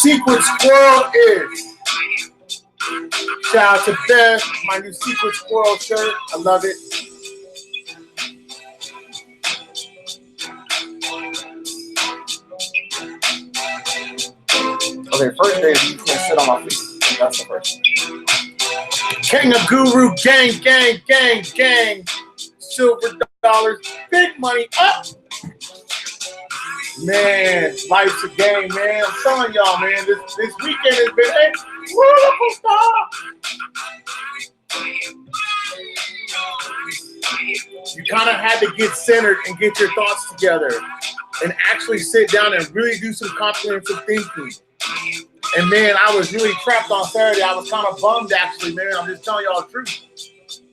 secret squirrel is. Shout out to Beth, my new secret squirrel shirt. I love it. Okay, first day you can't sit on my feet. That's the first thing. King of Guru, gang, gang, gang, gang. Silver dollars, big money up. Man, life's a game, man. I'm telling y'all, man. This weekend has been a roller coaster. You kind of had to get centered and get your thoughts together and actually sit down and really do some comprehensive thinking. And man, I was really trapped on Saturday. I was kind of bummed, actually, man. I'm just telling y'all the truth.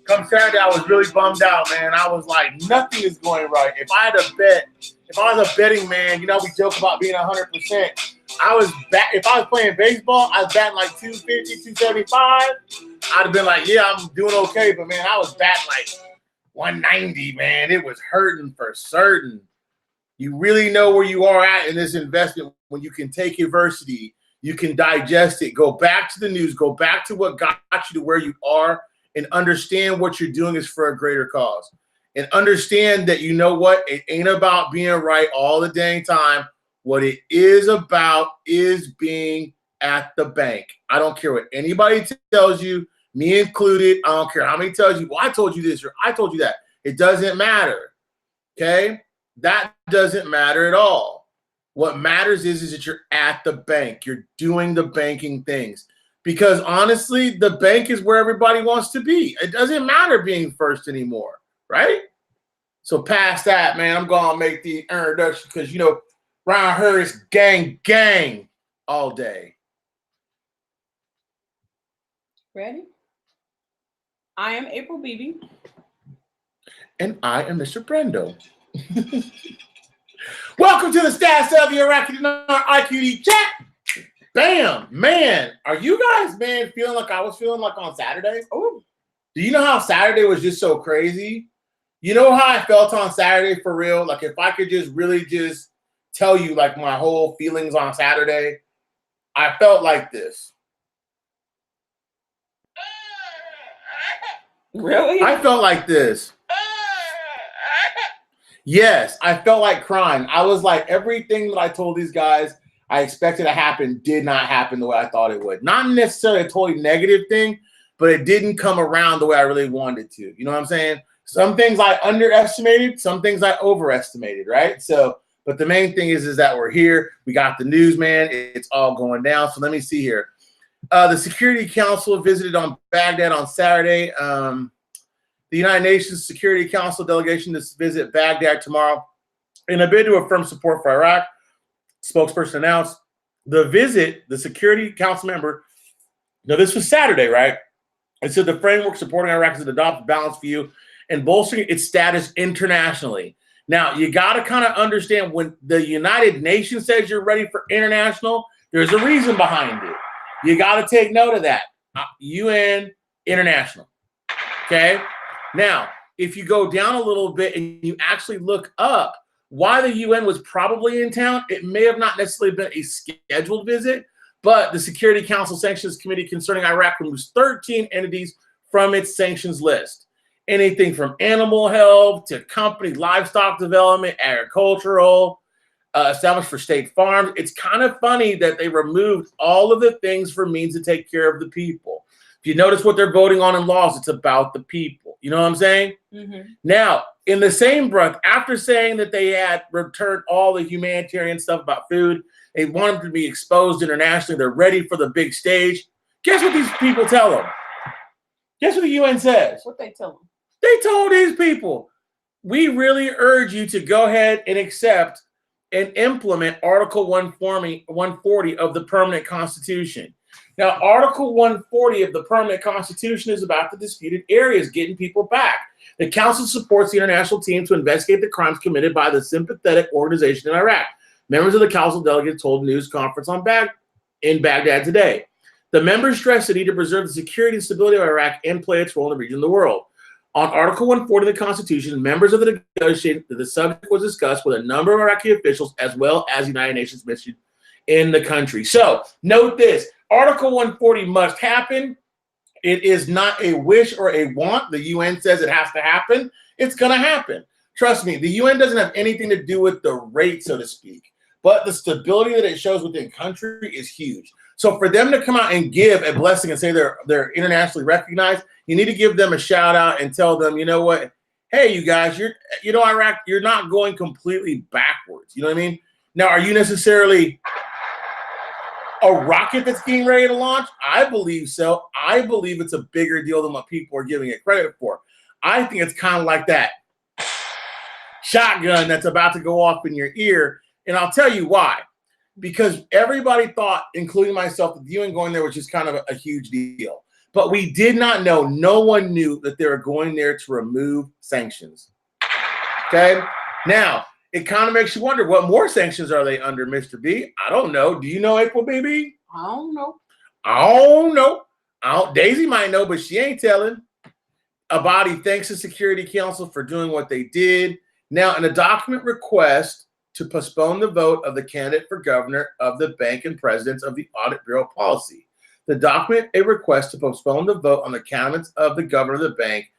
Come Saturday, I was really bummed out, man. I was like, nothing is going right. If I had to bet, if I was a betting man, you know, we joke about being 100%. If I was playing baseball, I was batting like 250, 275. I'd have been like, yeah, I'm doing okay. But man, I was batting like 190, man. It was hurting for certain. You really know where you are at in this investment when you can take adversity, you can digest it, go back to the news, go back to what got you to where you are, and understand what you're doing is for a greater cause. And understand that, you know what, it ain't about being right all the dang time. What it is about is being at the bank. I don't care what anybody tells you, me included. I don't care how many tells you, well, I told you this or I told you that. It doesn't matter, okay? That doesn't matter at all. What matters is that you're at the bank. You're doing the banking things. Because honestly, the bank is where everybody wants to be. It doesn't matter being first anymore, right? So past that, man, I'm going to make the introduction because, you know, around her is gang, gang all day. Ready? I am April Beebe. And I am Mr. Brando. Welcome to the Stats of the Iraqi Dinar IQD chat. Bam, man. Are you guys, man, feeling like I was feeling like on Saturday? Oh, do you know how Saturday was just so crazy? You know how I felt on Saturday for real? Like if I could just really just tell you like my whole feelings on Saturday, I felt like this. Really? I felt like this. Yes, I felt like crying. I was like, everything that I told these guys I expected to happen did not happen the way I thought it would. Not necessarily a totally negative thing, but it didn't come around the way I really wanted to. You know what I'm saying? Some things I underestimated, some things I overestimated, right? So, but the main thing is that we're here. We got the news, man. It's all going down. So let me see here. The Security Council visited on Baghdad on Saturday. The United Nations Security Council delegation is to visit Baghdad tomorrow in a bid to affirm support for Iraq. Spokesperson announced the visit, the Security Council member. Now, this was Saturday, right? It said the framework supporting Iraq is an adopted balanced view and bolstering its status internationally. Now, you got to kind of understand when the United Nations says you're ready for international, there's a reason behind it. You got to take note of that. UN International. Okay? Now, if you go down a little bit and you actually look up why the UN was probably in town, it may have not necessarily been a scheduled visit, but the Security Council Sanctions Committee concerning Iraq removes 13 entities from its sanctions list. Anything from animal health to company livestock development, agricultural, established for state farms. It's kind of funny that they removed all of the things for means to take care of the people. If you notice what they're voting on in laws, it's about the people. You know what I'm saying? Mm-hmm. Now, in the same breath, after saying that they had returned all the humanitarian stuff about food, they want them to be exposed internationally, they're ready for the big stage. Guess what these people tell them? Guess what the UN says? What they tell them? They told these people, we really urge you to go ahead and accept and implement Article 140 of the Permanent Constitution. Now, Article 140 of the Permanent Constitution is about the disputed areas, getting people back. The Council supports the international team to investigate the crimes committed by the sympathetic organization in Iraq. Members of the Council delegates told a news conference in Baghdad today. The members stressed the need to preserve the security and stability of Iraq and play its role in the region of the world. On Article 140 of the Constitution, members of the negotiation, the subject was discussed with a number of Iraqi officials as well as the United Nations mission in the country. So note this, Article 140 must happen. It is not a wish or a want. The UN says it has to happen. It's going to happen. Trust me, the UN doesn't have anything to do with the rate, so to speak, but the stability that it shows within country is huge. So for them to come out and give a blessing and say they're internationally recognized, you need to give them a shout out and tell them, you know what? Hey, you guys, Iraq, you're not going completely backwards. You know what I mean? Now, are you necessarily a rocket that's getting ready to launch? I believe so. I believe it's a bigger deal than what people are giving it credit for. I think it's kind of like that shotgun that's about to go off in your ear. And I'll tell you why. Because everybody thought, including myself, that the UN going there was just kind of a huge deal. But we did not know, no one knew that they were going there to remove sanctions. Okay? Now, it kind of makes you wonder, what more sanctions are they under, Mr. B? I don't know. Do you know, April BB? I don't know. I don't know. Daisy might know, but she ain't telling. Abadi thanks the Security Council for doing what they did. Now, in a document request to postpone the vote of the candidate for governor of the bank and presidents of the Audit Bureau policy. The document, a request to postpone the vote on the candidates of the governor of the bank,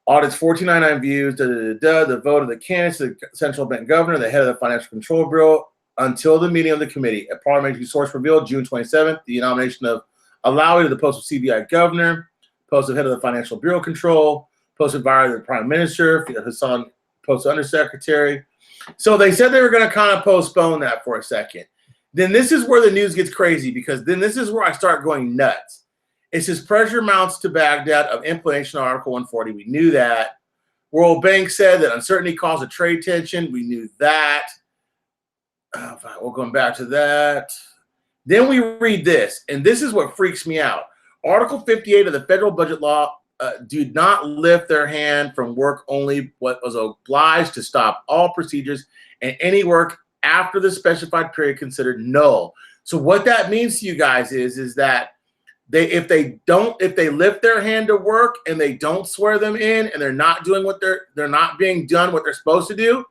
audits 1499 views, the vote of the candidates, the central bank governor, the head of the Financial Control Bureau, until the meeting of the committee. A parliamentary source revealed June 27th, the nomination of Alawi to the post of CBI governor, post of head of the Financial Bureau Control, posted by the prime minister, Hassan, post of undersecretary. So they said they were going to kind of postpone that for a second. Then this is where the news gets crazy, because then this is where I start going nuts. It says pressure mounts to Baghdad of implementation of Article 140. We knew that. World Bank said that uncertainty caused trade tension. We knew that. We're going back to that. Then we read this, and this is what freaks me out. Article 58 of the federal budget law did not lift their hand from work only, what was obliged to stop all procedures and any work after the specified period considered null. So what that means to you guys is that if they lift their hand to work and they don't swear them in and they're not doing they're not being done what they're supposed to do,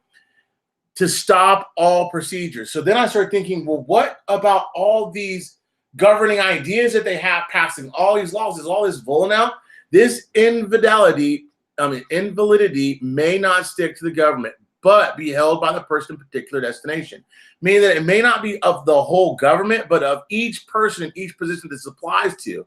to stop all procedures. So then I start thinking, well, what about all these governing ideas that they have passing all these laws? Is all this vola now? This invalidity may not stick to the government, but be held by the person in particular destination. Meaning that it may not be of the whole government, but of each person in each position this applies to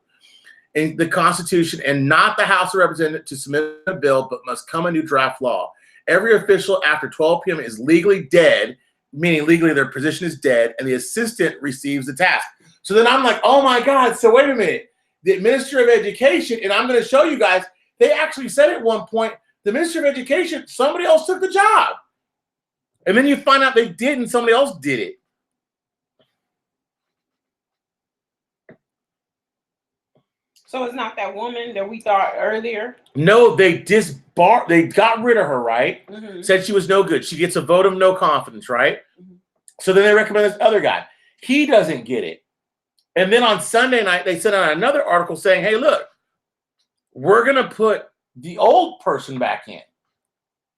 in the Constitution, and not the House of Representatives to submit a bill, but must come a new draft law. Every official after 12 p.m. is legally dead, meaning legally their position is dead, and the assistant receives the task. So then I'm like, oh my God, so wait a minute. The Minister of Education, and I'm going to show you guys, they actually said at one point, the Minister of Education, somebody else took the job. And then you find out they did and somebody else did it. So it's not that woman that we thought earlier? No, they got rid of her, right? Mm-hmm. Said she was no good. She gets a vote of no confidence, right? Mm-hmm. So then they recommend this other guy. He doesn't get it. And then on Sunday night, they sent out another article saying, hey, look, we're going to put the old person back in.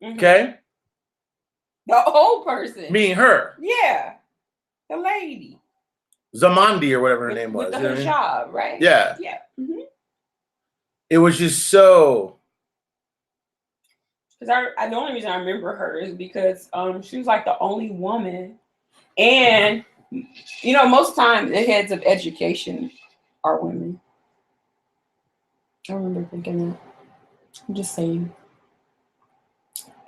Mm-hmm. Okay? The old person? Meaning her. Yeah. The lady. Zamandi or whatever her name was. With the hijab, right? Yeah. Yeah. Mm-hmm. It was just so... Because the only reason I remember her is because she was like the only woman. And... You know, most times the heads of education are women. I remember thinking that. I'm just saying.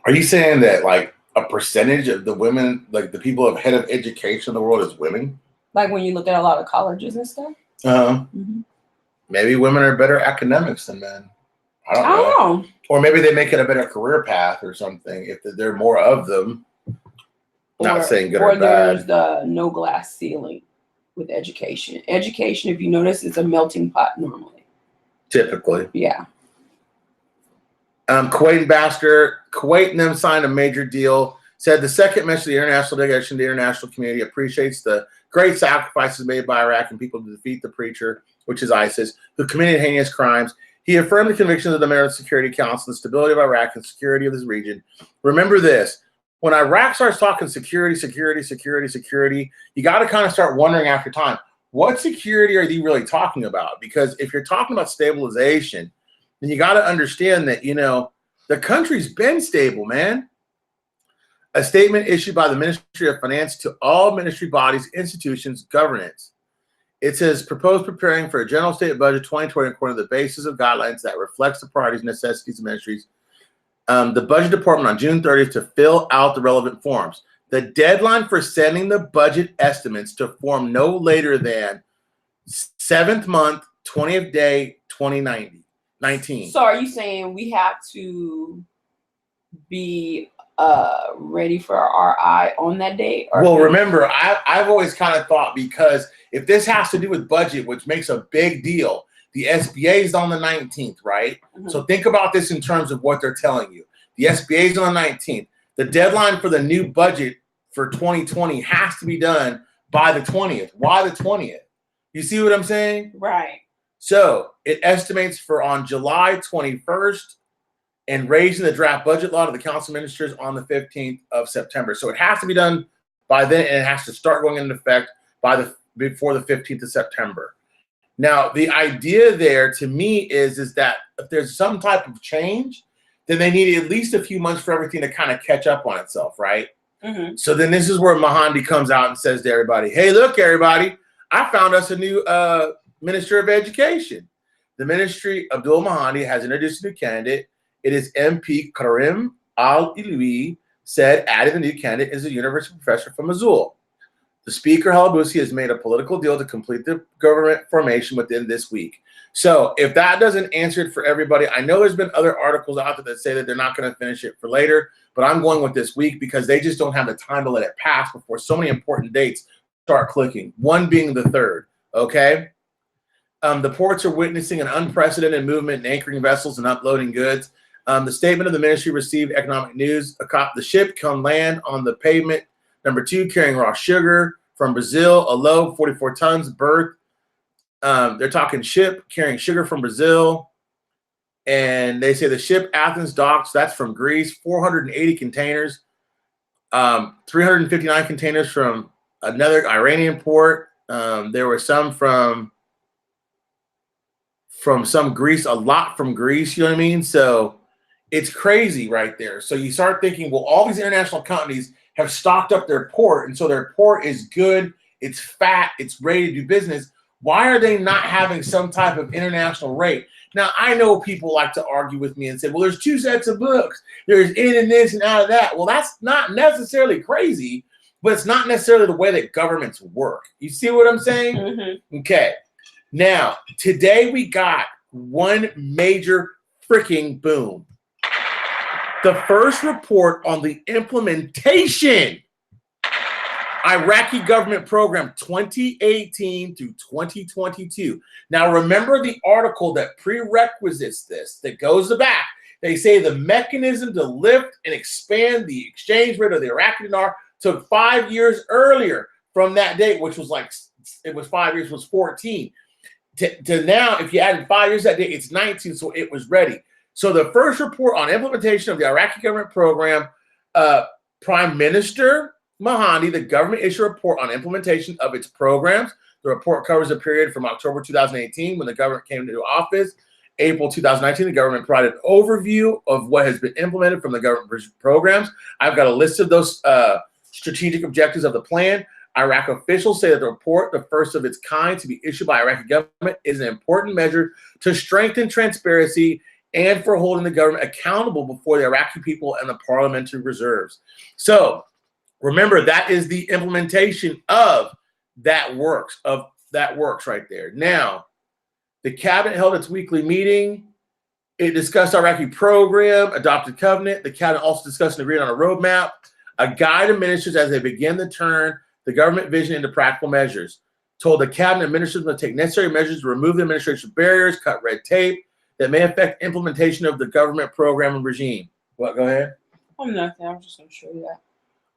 Are you saying that like a percentage of the women, like the people of head of education in the world is women? Like when you look at a lot of colleges and stuff? Uh-huh. Mm-hmm. Maybe women are better academics than men. I don't know. Or maybe they make it a better career path or something if there are more of them. Not saying good or bad. Or there's the no glass ceiling with education. Education, if you notice, is a melting pot normally. Typically. Yeah. Kuwait ambassador, Kuwait and them signed a major deal. Said the second mention of the international delegation, the international community appreciates the great sacrifices made by Iraqi people to defeat the preacher, which is ISIS, who committed heinous crimes. He affirmed the convictions of the American Security Council, the stability of Iraq and security of this region. Remember this. when Iraq starts talking security, you got to kind of start wondering after time, what security are they really talking about? Because if you're talking about stabilization, then you got to understand that, you know, the country's been stable, man. A statement issued by the Ministry of Finance to all ministry bodies, institutions, governance. It says, propose preparing for a general state budget 2020 according to the basis of guidelines that reflects the priorities and necessities of ministries. The budget department on June 30th to fill out the relevant forms. The deadline for sending the budget estimates to form no later than 7th month, 20th day, 2019. So are you saying we have to be ready for our eye on that date? Well, remember, I've always kind of thought, because if this has to do with budget, which makes a big deal, the SBA is on the 19th, right? Mm-hmm. So think about this in terms of what they're telling you. The SBA is on the 19th. The deadline for the new budget for 2020 has to be done by the 20th. Why the 20th? You see what I'm saying? Right. So it estimates for on July 21st and raising the draft budget law to the council ministers on the 15th of September. So it has to be done by then, and it has to start going into effect before the 15th of September. Now, the idea there to me is that if there's some type of change, then they need at least a few months for everything to kind of catch up on itself, right? Mm-hmm. So then this is where Mahandi comes out and says to everybody, hey, look, everybody, I found us a new Minister of Education. The ministry, Abdul Mahandi, has introduced a new candidate. It is MP Karim Al-Ilawi, said, adding the new candidate is a university professor from Mosul. The speaker, Halabusi, has made a political deal to complete the government formation within this week. So if that doesn't answer it for everybody, I know there's been other articles out there that say that they're not going to finish it for later, but I'm going with this week because they just don't have the time to let it pass before so many important dates start clicking, one being the 3rd, okay? The ports are witnessing an unprecedented movement in anchoring vessels and uploading goods. The statement of the ministry received economic news. The ship can land on the pavement. Number 2, carrying raw sugar from Brazil, a load, 44 tons, berth. They're talking ship carrying sugar from Brazil. And they say the ship Athens docks, that's from Greece, 480 containers, 359 containers from another Iranian port. There were some from some Greece, a lot from Greece, you know what I mean? So it's crazy right there. So you start thinking, well, all these international companies have stocked up their port, and so their port is good, it's fat, it's ready to do business. Why are they not having some type of international rate? Now, I know people like to argue with me and say, well, there's 2 sets of books. There's in and this and out of that. Well, that's not necessarily crazy, but it's not necessarily the way that governments work. You see what I'm saying? Mm-hmm. Okay. Now, today we got one major freaking boom. The first report on the implementation Iraqi government program 2018 to 2022. Now, remember the article that prerequisites this, that goes back. They say the mechanism to lift and expand the exchange rate of the Iraqi dinar took 5 years earlier from that date, which was like, it was 5 years, was 14. To now, if you added 5 years that day, it's 19, so it was ready. So the first report on implementation of the Iraqi government program, Prime Minister Mahandi, the government issued a report on implementation of its programs. The report covers a period from October 2018, when the government came into office, April 2019, the government provided an overview of what has been implemented from the government programs. I've got a list of those strategic objectives of the plan. Iraq officials say that the report, the first of its kind to be issued by Iraqi government, is an important measure to strengthen transparency and for holding the government accountable before the Iraqi people and the parliamentary reserves. So remember, that is the implementation of that works right there. Now, the cabinet held its weekly meeting. It discussed Iraqi program, adopted covenant. The cabinet also discussed and agreed on a roadmap, a guide to ministers as they begin to turn the government vision into practical measures. Told the cabinet ministers to take necessary measures to remove the administration barriers, cut red tape that may affect implementation of the government program and regime. What? Go ahead. I'm nothing. I'm just going to show you that.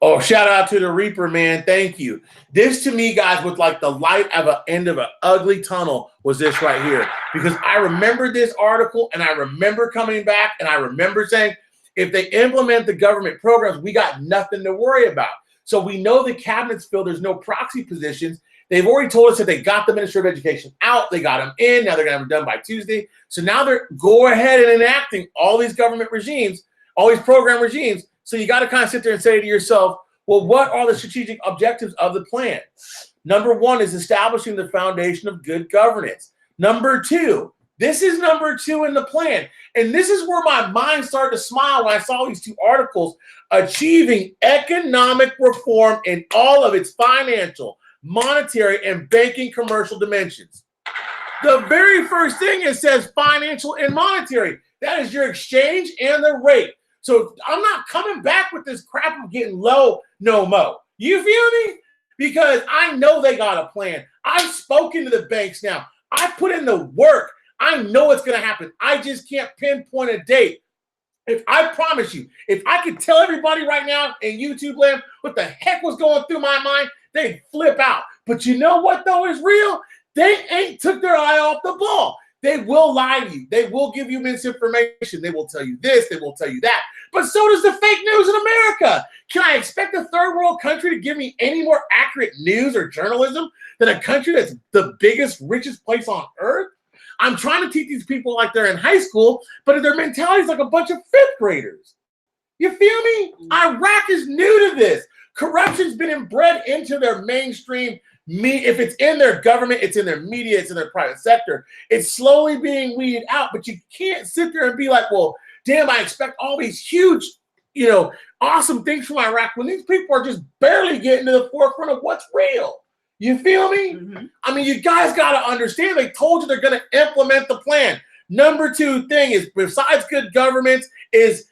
Oh, shout out to the Reaper, man. Thank you. This to me, guys, was like the light at the end of an ugly tunnel was this right here. Because I remember this article and I remember coming back and I remember saying, If they implement the government programs, we got nothing to worry about. So we know the cabinets feel there's no proxy positions. They've already told us that they got the Minister of Education out. They got him in. Now they're going to have it done by Tuesday. So now they're go ahead and enacting all these government regimes, all these program regimes. So you got to kind of sit there and say to yourself, well, what are the strategic objectives of the plan? Number one is establishing the foundation of good governance. Number two, this is number two in the plan. And this is where my mind started to smile when I saw these two articles, achieving economic reform in all of its financial, monetary, and banking commercial dimensions. The very first thing it says financial and monetary. That is your exchange and the rate. So I'm not coming back with this crap of getting low no mo. You feel me? Because I know they got a plan. I've spoken to the banks now. I put in the work. I know it's going to happen. I just can't pinpoint a date. If I promise you, if I could tell everybody right now in YouTube land what the heck was going through my mind, they'd flip out. But you know what, though, is real? They ain't took their eye off the ball. They will lie to you. They will give you misinformation. They will tell you this. They will tell you that. But so does the fake news in America. Can I expect a third world country to give me any more accurate news or journalism than a country that's the biggest, richest place on earth? I'm trying to teach these people like they're in high school, but their mentality is like a bunch of fifth graders. You feel me? Iraq is new to this. Corruption's been inbred into their mainstream. If it's in their government, it's in their media, it's in their private sector. It's slowly being weeded out, but you can't sit there and be like, well, damn, I expect all these huge, awesome things from Iraq when these people are just barely getting to the forefront of what's real. You feel me? Mm-hmm. I mean, you guys got to understand, they told you they're going to implement the plan. Number two thing is, besides good governance, is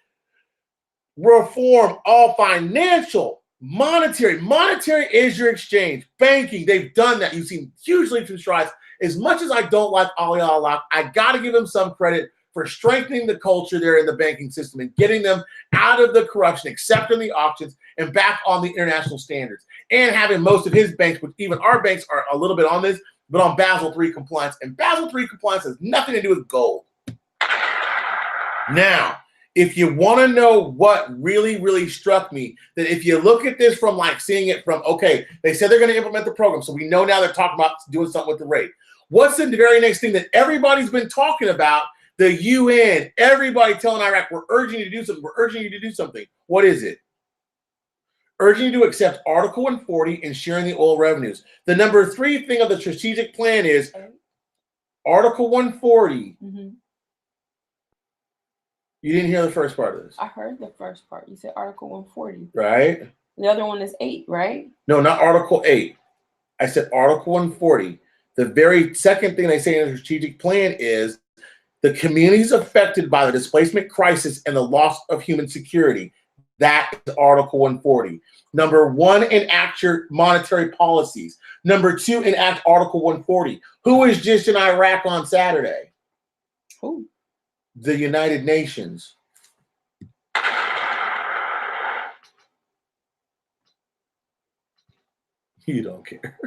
reform all financial. Monetary is your exchange. Banking, they've done that. You've seen huge leaps and strides. As much as I don't like Ali Allah, I got to give them some credit for strengthening the culture there in the banking system and getting them out of the corruption, accepting the auctions, and back on the international standards. And having most of his banks, which even our banks are a little bit on this, but on Basel III compliance. And Basel III compliance has nothing to do with gold. Now, if you want to know what really, really struck me, that if you look at this from like seeing it from, okay, they said they're going to implement the program. So we know now they're talking about doing something with the rate. What's the very next thing that everybody's been talking about? The UN, everybody telling Iraq, we're urging you to do something. We're urging you to do something. What is it? Urging you to accept Article 140 and sharing the oil revenues. The number three thing of the strategic plan is Article 140. Mm-hmm. You didn't hear the first part of this. I heard the first part. You said Article 140. Right. The other one is 8, right? No, not Article 8. I said Article 140. The very second thing they say in the strategic plan is the communities affected by the displacement crisis and the loss of human security. That is Article 140. Number one, enact your monetary policies. Number two, enact Article 140. Who was just in Iraq on Saturday? Who? The United Nations. You don't care.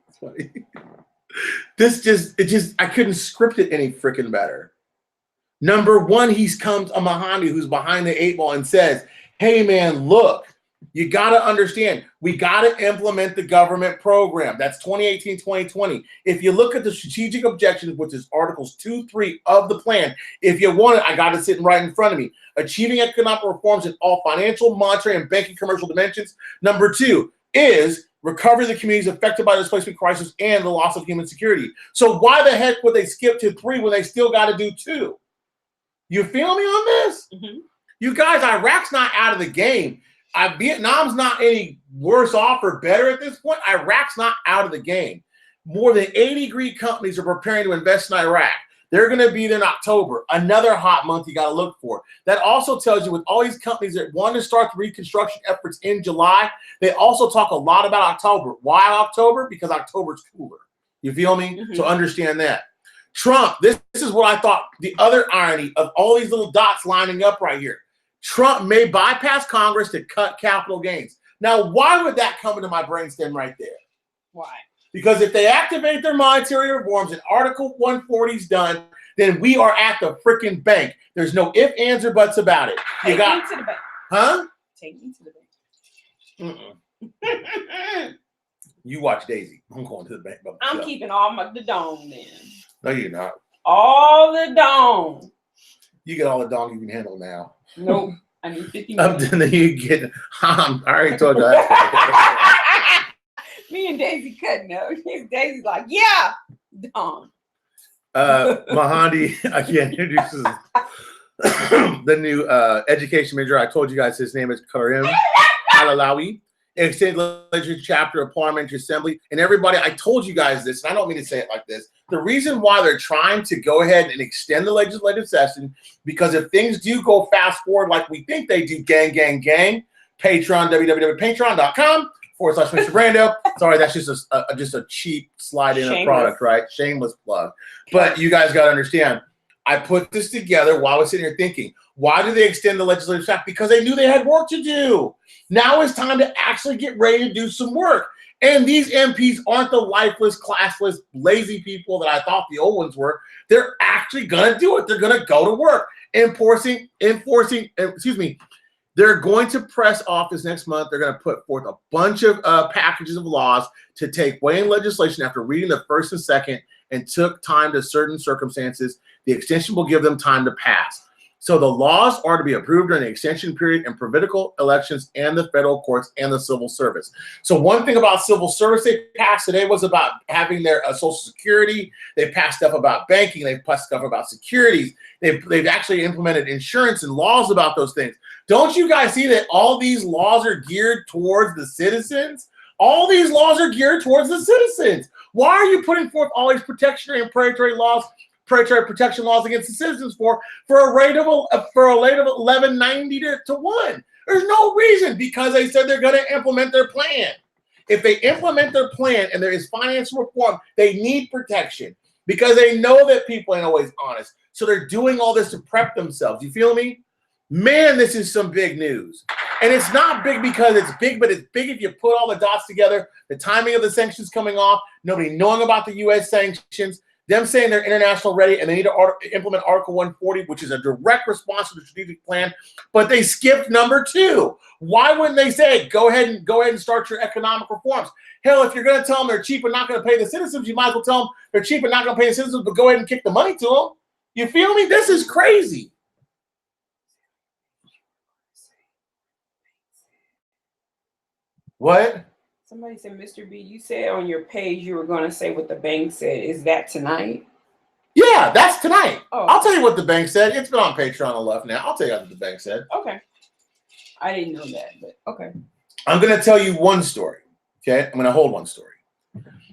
It's funny. I couldn't script it any freaking better. Number one, he comes a Mahandi who's behind the 8 ball and says, hey man, look, you got to understand, we got to implement the government program. That's 2018, 2020. If you look at the strategic objectives, which is Articles 2, 3 of the plan, if you want it, I got it sitting right in front of me. Achieving economic reforms in all financial, monetary, and banking commercial dimensions. Number 2 is recover the communities affected by the displacement crisis and the loss of human security. So why the heck would they skip to 3 when they still got to do 2? You feel me on this? Mm-hmm. You guys, Iraq's not out of the game. Vietnam's not any worse off or better at this point. Iraq's not out of the game. More than 80 Greek companies are preparing to invest in Iraq. They're going to be there in October, another hot month you got to look for. That also tells you with all these companies that want to start the reconstruction efforts in July, they also talk a lot about October. Why October? Because October's cooler. You feel me? Mm-hmm. So understand that. Trump, this is what I thought, the other irony of all these little dots lining up right here. Trump may bypass Congress to cut capital gains. Now, why would that come into my brainstem right there? Why? Because if they activate their monetary reforms and Article 140 is done, then we are at the freaking bank. There's no ifs, ands, or buts about it. Take me to the bank. Huh? Take me to the bank. You watch Daisy. I'm going to the bank. I'm keeping all the dome then. No, you're not. All the dome. You get all the dong you can handle now. Nope. I need 50 minutes. Then you get. I already told you that. Me and Daisy cutting up. Daisy's like, yeah, dong. Mahandi again introduces the new education major. I told you guys his name is Karim Alalawi. Extended legislature chapter of parliamentary assembly. And everybody, I told you guys this, and I don't mean to say it like this. The reason why they're trying to go ahead and extend the legislative session, because if things do go fast forward like we think they do, gang, Patreon, www.patreon.com/Mr. Brando. Sorry, that's just a cheap slide in a product, right? Shameless plug. But you guys got to understand, I put this together while I was sitting here thinking, why do they extend the legislative session? Because they knew they had work to do. Now it's time to actually get ready to do some work. And these MPs aren't the lifeless, classless, lazy people that I thought the old ones were. They're actually going to do it. They're going to go to work. They're going to press office next month. They're going to put forth a bunch of packages of laws to take away in legislation after reading the first and second and took time to certain circumstances. The extension will give them time to pass. So the laws are to be approved during the extension period in provincial elections and the federal courts and the civil service. So one thing about civil service they passed today was about having their Social Security. They passed stuff about banking. They've passed stuff about securities. They've actually implemented insurance and laws about those things. Don't you guys see that all these laws are geared towards the citizens? All these laws are geared towards the citizens. Why are you putting forth all these protectionary and predatory protection laws against the citizens for a rate of 1190 to 1? There's no reason, because they said they're going to implement their plan. If they implement their plan and there is financial reform, they need protection because they know that people ain't always honest. So they're doing all this to prep themselves. You feel me? Man, this is some big news. And it's not big because it's big, but it's big if you put all the dots together. The timing of the sanctions coming off, nobody knowing about the U.S. sanctions, them saying they're international ready and they need to implement Article 140, which is a direct response to the strategic plan, but they skipped number 2. Why wouldn't they say, go ahead and start your economic reforms? Hell, if you're going to tell them they're cheap and not going to pay the citizens, you might as well tell them they're cheap and not going to pay the citizens, but go ahead and kick the money to them. You feel me? This is crazy. What? Somebody said, Mr. B, you said on your page you were going to say what the bank said. Is that tonight? Yeah, that's tonight. Oh. I'll tell you what the bank said. It's been on Patreon and left now. I'll tell you what the bank said. Okay. I didn't know that, but okay. I'm going to tell you one story. Okay? I'm going to hold one story.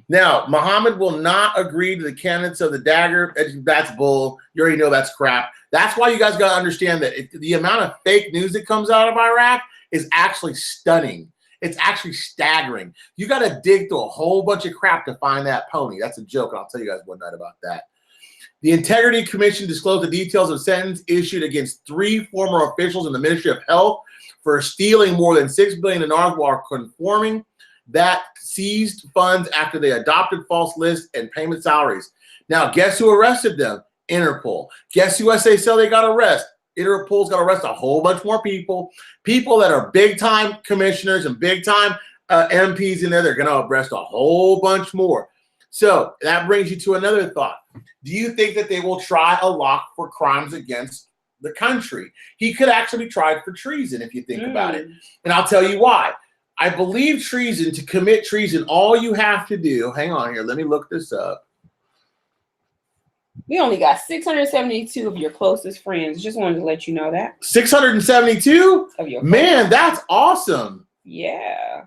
Now, Muhammad will not agree to the candidates of the dagger. That's bull. You already know that's crap. That's why you guys got to understand that the amount of fake news that comes out of Iraq is actually stunning. It's actually staggering. You got to dig through a whole bunch of crap to find that pony. That's a joke. I'll tell you guys one night about that. The Integrity Commission disclosed the details of sentence issued against 3 former officials in the Ministry of Health for stealing more than $6 billion in dinars while conforming that seized funds after they adopted false lists and payment salaries. Now, guess who arrested them? Interpol. Guess who they say they got arrested? Interpol's got to arrest a whole bunch more people that are big-time commissioners and big-time MPs in there. They're going to arrest a whole bunch more. So that brings you to another thought. Do you think that they will try a lock for crimes against the country? He could actually be tried for treason if you think about it. And I'll tell you why. I believe treason, to commit treason, all you have to do, hang on here, let me look this up. We only got 672 of your closest friends. Just wanted to let you know that. 672? Of your Man, that's awesome. Yeah.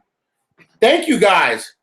Thank you, guys.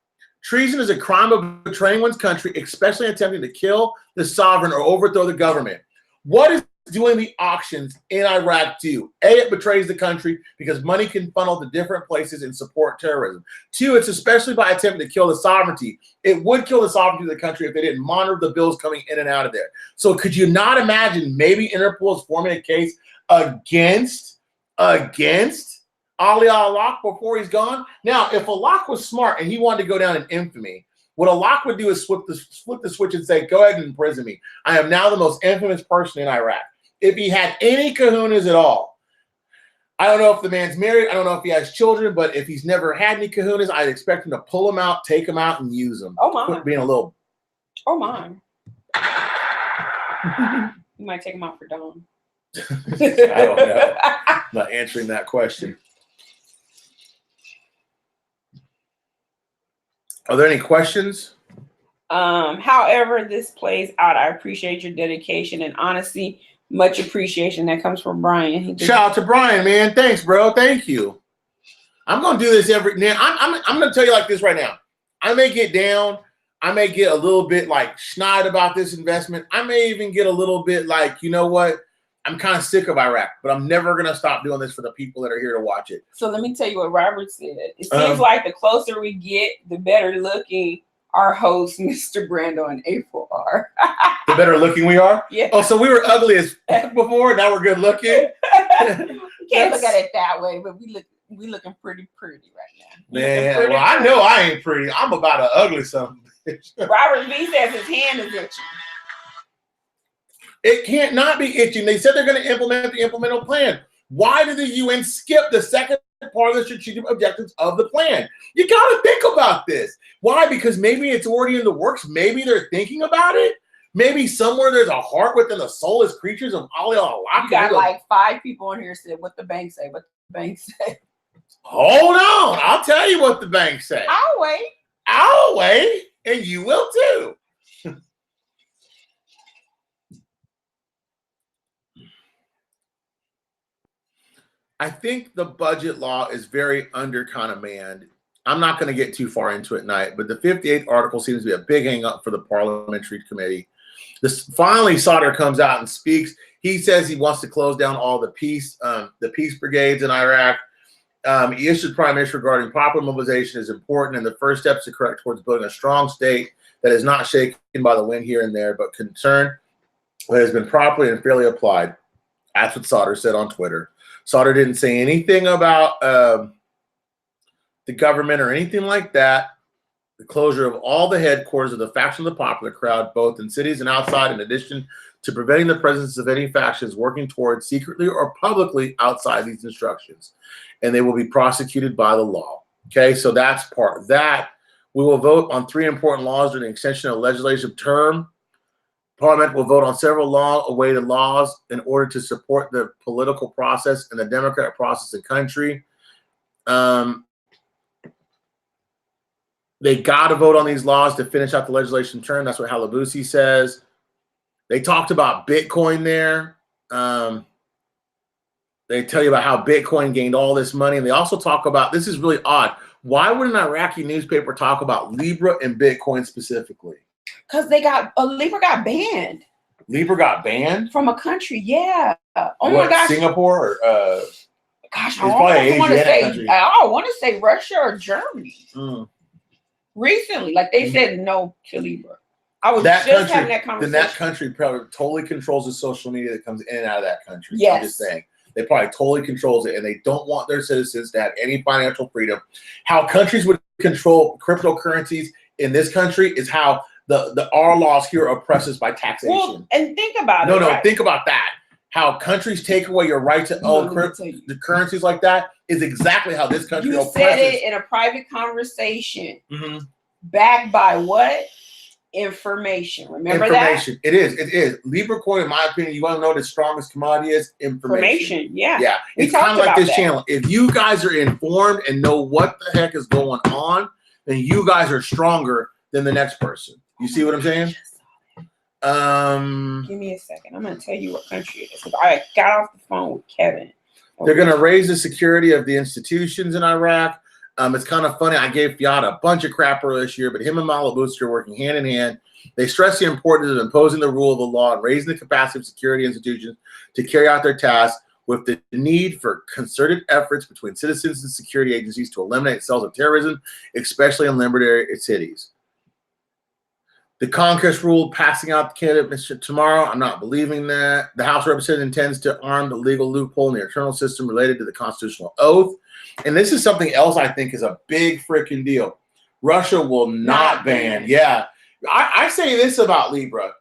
Treason is a crime of betraying one's country, especially attempting to kill the sovereign or overthrow the government. What is doing the auctions in Iraq do? A, it betrays the country because money can funnel to different places and support terrorism. 2, it's especially by attempting to kill the sovereignty. It would kill the sovereignty of the country if they didn't monitor the bills coming in and out of there. So could you not imagine maybe Interpol is forming a case against Ali al-Awlaq before he's gone? Now, if al-Awlaq was smart and he wanted to go down in infamy, What a lock would do is flip the switch and say, go ahead and imprison me. I am now the most infamous person in Iraq. If he had any kahunas at all, I don't know if the man's married. I don't know if he has children, but if he's never had any kahunas, I'd expect him to pull them out, take them out, and use them. Oh, my. Quit being a little. Oh, my. You might take him out for Dawn. I don't know. I'm not answering that question. Are there any questions? However this plays out, I appreciate your dedication and honesty. Much appreciation. That comes from Brian. Shout out to Brian, man. Thanks, bro. Thank you. I'm gonna do this every now. I'm gonna tell you like this right now. I may get down. I may get a little bit like snide about this investment. I may even get a little bit like, you know what? I'm kind of sick of Iraq, but I'm never gonna stop doing this for the people that are here to watch it. So let me tell you what Robert said. It seems like the closer we get, the better looking our host, Mr. Brando and April, are. The better looking we are? Yeah. Oh, so we were ugly as fuck before, now we're good looking? You can't look at it that way, but we looking pretty right now. Man, well, I know I ain't pretty. I'm about to ugly something. Robert V says his hand is itching. It can't not be itching. They said they're going to implement the implemental plan. Why did the UN skip the second part of the strategic objectives of the plan? You got to think about this. Why? Because maybe it's already in the works. Maybe they're thinking about it. Maybe somewhere there's a heart within the soulless creatures of Ali al-Awlaki. You got like 5 people on here said what the bank say. What the bank say? Hold on. I'll tell you what the bank say. I'll wait. And you will too. I think the budget law is very undercommanded. I'm not going to get too far into it tonight, but the 58th article seems to be a big hang up for the parliamentary committee. Finally, Sadr comes out and speaks. He says he wants to close down all the peace brigades in Iraq. He issued prime minister regarding popular mobilization is important, and the first steps are correct towards building a strong state that is not shaken by the wind here and there, but concern that has been properly and fairly applied. That's what Sadr said on Twitter. Sadr didn't say anything about the government or anything like that. The closure of all the headquarters of the faction of the popular crowd, both in cities and outside, in addition to preventing the presence of any factions working towards secretly or publicly outside these instructions. And they will be prosecuted by the law. Okay, so that's part of that. We will vote on 3 important laws during the extension of the legislative term. Parliament will vote on several awaited laws in order to support the political process and the democratic process in the country. They got to vote on these laws to finish out the legislation term. That's what Halabusi says. They talked about Bitcoin there. They tell you about how Bitcoin gained all this money. And they also talk about, this is really odd. Why would an Iraqi newspaper talk about Libra and Bitcoin specifically? Because Libra got banned. Libra got banned? From a country, yeah. Oh what, my gosh. Singapore or gosh, I want to say Russia or Germany. Recently, like they said no to Libra. I was just having that conversation. Then that country probably totally controls the social media that comes in and out of that country. Yes. I'm just saying. They probably totally controls it, and they don't want their citizens to have any financial freedom. How countries would control cryptocurrencies in this country is how our laws here oppress us by taxation. Well, and think about it. No, think about that. How countries take away your right to own the currencies like that is exactly how this country oppresses. You said it in a private conversation. Backed by what? Information. Remember information. that? It is. Libra coin, in my opinion, you want to know the strongest commodity is information. Yeah. Yeah. It's kind of like this channel. If you guys are informed and know what the heck is going on, then you guys are stronger than the next person. You see what I'm saying? Give me a second. I'm going to tell you what country it is. I got off the phone with Kevin. They're going to raise the security of the institutions in Iraq. It's kind of funny. I gave Fiat a bunch of crap earlier this year, but him and Malabusti are working hand in hand. They stress the importance of imposing the rule of the law and raising the capacity of security institutions to carry out their tasks, with the need for concerted efforts between citizens and security agencies to eliminate cells of terrorism, especially in liberty cities. The Congress rule passing out the candidate tomorrow. I'm not believing that. The House of Representatives intends to arm the legal loophole in the internal system related to the constitutional oath. And this is something else I think is a big freaking deal. Russia will not ban. Yeah. I say this about Libra.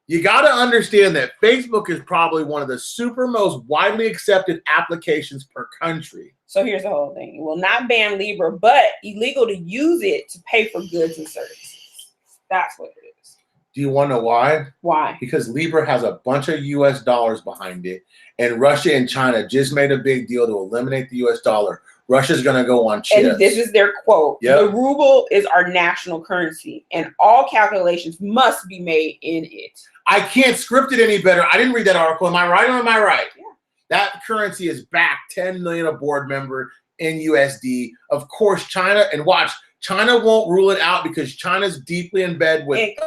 You got to understand that Facebook is probably one of the super most widely accepted applications per country. So here's the whole thing. It will not ban Libra, but illegal to use it to pay for goods and services. That's what it is. Do you want to know why? Why? Because Libra has a bunch of US dollars behind it, and Russia and China just made a big deal to eliminate the US dollar. Russia's going to go on chips. And this is their quote. Yep. The ruble is our national currency, and all calculations must be made in it. I can't script it any better. I didn't read that article. Am I right or am I right? Yeah. That currency is backed 10 million a board member in USD. Of course, China, and watch, China won't rule it out because China's deeply in bed with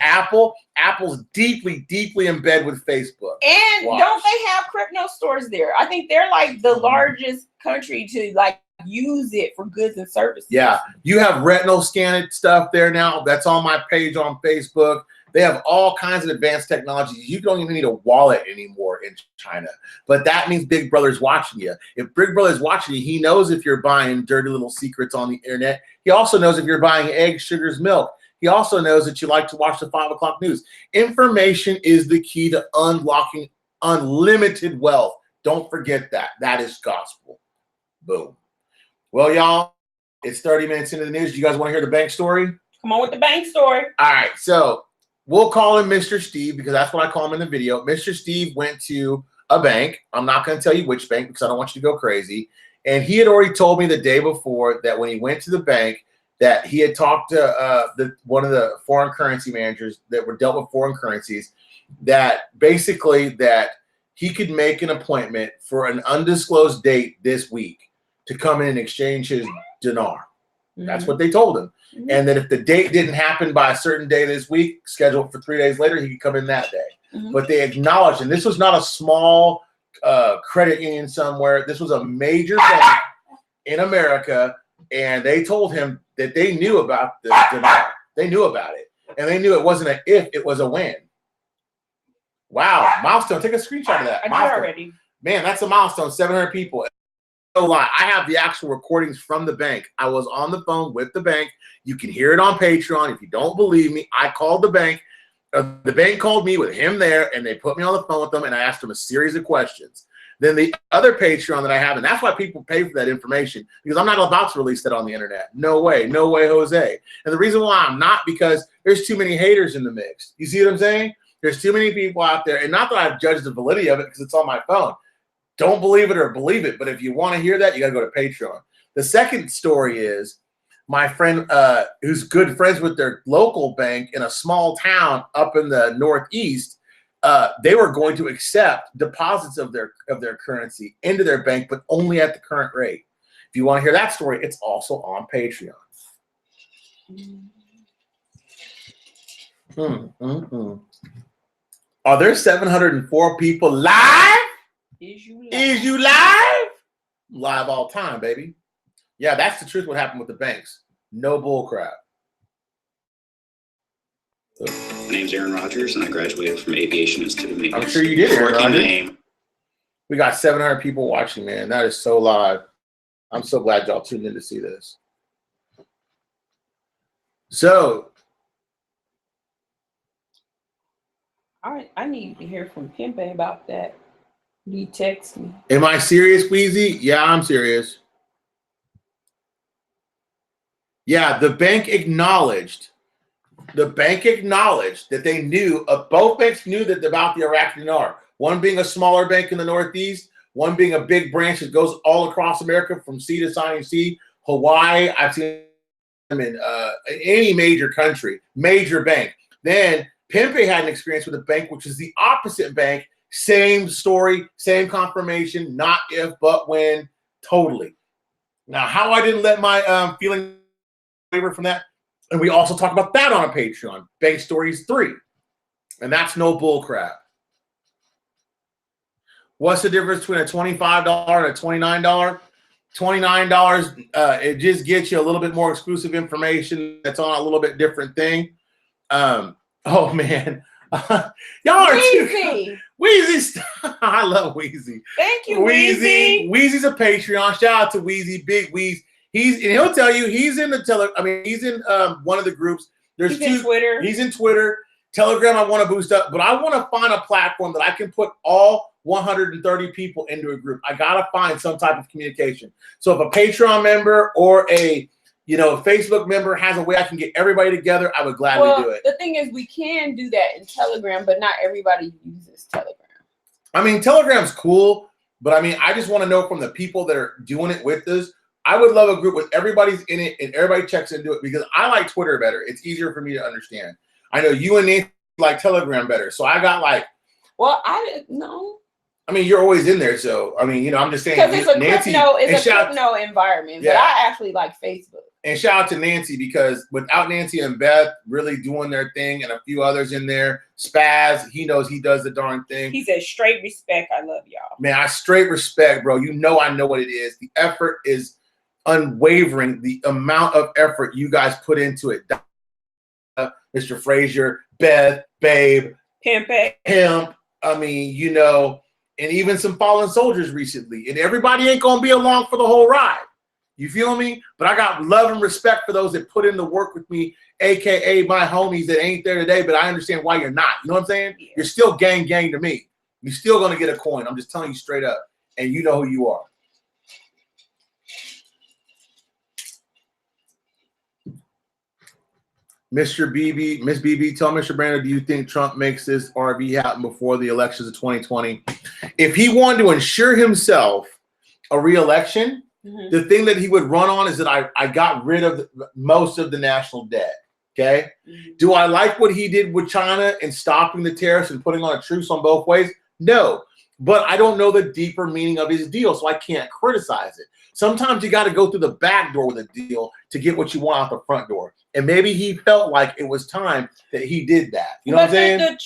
Apple. Apple's deeply, deeply in bed with Facebook. And don't they have crypto stores there? I think they're like the largest country to like use it for goods and services. Yeah, you have retinal scanned stuff there now. That's on my page on Facebook. They have all kinds of advanced technologies. You don't even need a wallet anymore in China. But that means Big Brother's watching you. If Big Brother's watching you, he knows if you're buying dirty little secrets on the internet. He also knows if you're buying eggs, sugars, milk. He also knows that you like to watch the 5 o'clock news. Information is the key to unlocking unlimited wealth. Don't forget that. That is gospel. Boom. Well, y'all, it's 30 minutes into the news. Do you guys want to hear the bank story? Come on with the bank story. All right, so we'll call him Mr. Steve because that's what I call him in the video. Mr. Steve went to a bank. I'm not going to tell you which bank because I don't want you to go crazy. And he had already told me the day before that when he went to the bank that he had talked to one of the foreign currency managers that were dealt with foreign currencies, that basically that he could make an appointment for an undisclosed date this week to come in and exchange his dinar. Mm-hmm. That's what they told him. Mm-hmm. And that if the date didn't happen by a certain day this week, scheduled for 3 days later, he could come in that day. Mm-hmm. But they acknowledged, and this was not a small credit union somewhere. This was a major bank in America, and they told him that they knew about the dinar. They knew about it, and they knew it wasn't an if, it was a when. Wow, milestone! Take a screenshot of that. I did already. Man, that's a milestone. 700 people. No lie, I have the actual recordings from the bank. I was on the phone with the bank. You can hear it on Patreon. If you don't believe me, I called the bank. The bank called me with him there, and they put me on the phone with them, and I asked them a series of questions. Then the other Patreon that I have, and that's why people pay for that information, because I'm not about to release that on the internet. No way, Jose. And the reason why I'm not, because there's too many haters in the mix. You see what I'm saying? There's too many people out there, and not that I've judged the validity of it because it's on my phone. Don't believe it or believe it, but if you want to hear that, you got to go to Patreon. The second story is my friend who's good friends with their local bank in a small town up in the Northeast. They were going to accept deposits of their currency into their bank, but only at the current rate. If you want to hear that story, it's also on Patreon. Are there 704 people live? Is you live? Live all time, baby. Yeah, that's the truth. What happened with the banks? No bull crap. My name's Aaron Rodgers, and I graduated from Aviation Institute of Maintenance. I'm sure you did, Aaron Rodgers. We got 700 people watching, man. That is so live. I'm so glad y'all tuned in to see this. So, I need to hear from Pimpe about that. He text me. Am I serious, Wheezy? Yeah, I'm serious. Yeah, the bank acknowledged that they knew, both banks knew that about the Iraqi Dinar. One being a smaller bank in the Northeast, one being a big branch that goes all across America from sea to signing sea. Hawaii, I've seen them in any major country, major bank. Then Pimpe had an experience with a bank, which is the opposite bank. Same story, same confirmation, not if, but when, totally. Now, how I didn't let my feeling waver from that, and we also talk about that on a Patreon, Bank Stories 3, and that's no bull crap. What's the difference between a $25 and a $29? $29, it just gets you a little bit more exclusive information that's on a little bit different thing. Oh, man. Y'all are Weezy. Weezy. I love Weezy. Thank you, Weezy. Weezy's a Patreon. Shout out to Weezy, Big Weezy. he'll tell you he's in the he's in one of the groups. There's He's in Twitter. He's in Twitter. Telegram I want to boost up, but I want to find a platform that I can put all 130 people into a group. I got to find some type of communication. So if a Patreon member or a Facebook member has a way I can get everybody together, I would gladly do it. The thing is, we can do that in Telegram, but not everybody uses Telegram. I mean, Telegram's cool, but I mean, I just want to know from the people that are doing it with us. I would love a group with everybody's in it and everybody checks into it because I like Twitter better. It's easier for me to understand. I know you and Nancy like Telegram better. So I got like. Well, I didn't know. I mean, you're always in there. So, I mean, I'm just saying. Because it's a Nancy, crypto environment. Yeah. But I actually like Facebook. And shout out to Nancy because without Nancy and Beth really doing their thing and a few others in there, Spaz, he knows he does the darn thing. He said straight respect. I love y'all. Man, I straight respect, bro. I know what it is. The effort is unwavering. The amount of effort you guys put into it. Mr. Frazier, Beth, Babe, Pimp. I mean, and even some fallen soldiers recently. And everybody ain't going to be along for the whole ride. You feel me? But I got love and respect for those that put in the work with me, a.k.a. my homies that ain't there today, but I understand why you're not. You know what I'm saying? Yeah. You're still gang to me. You're still going to get a coin. I'm just telling you straight up. And you know who you are. Mr. BB, Miss BB, tell Mr. Brando, do you think Trump makes this RV happen before the elections of 2020? If he wanted to ensure himself a re-election, the thing that he would run on is that I got rid of most of the national debt. Okay. Do I like what he did with China and stopping the tariffs and putting on a truce on both ways? No. But I don't know the deeper meaning of his deal, so I can't criticize it. Sometimes you got to go through the back door with a deal to get what you want out the front door. And maybe he felt like it was time that he did that. You know what I'm saying?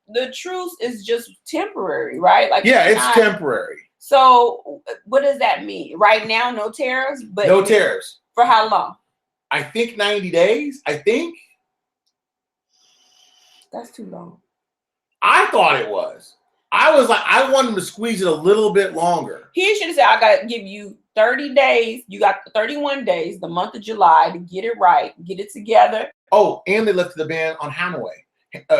The truce is just temporary, right? Like it's temporary. So what does that mean? Right now, no tariffs? But no tariffs. For how long? I think 90 days. I think. That's too long. I thought it was. I was like, I wanted him to squeeze it a little bit longer. He should have said, I got to give you 30 days. You got 31 days, the month of July, to get it right, get it together. Oh, and they lifted the ban on Hanaway.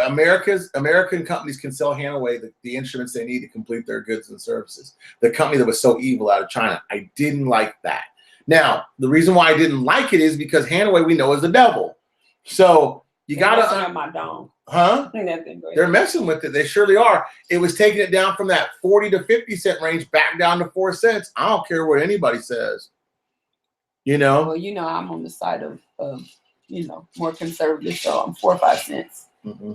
American companies can sell Hanaway the instruments they need to complete their goods and services. The company that was so evil out of China. I didn't like that. Now, the reason why I didn't like it is because Hanaway we know is the devil. So you got to. My dome. Huh? They're messing with it. They surely are. It was taking it down from that 40 to 50 cent range back down to 4 cents. I don't care what anybody says. Well, I'm on the side of more conservative, so I'm 4 or 5 cents. Mm-hmm.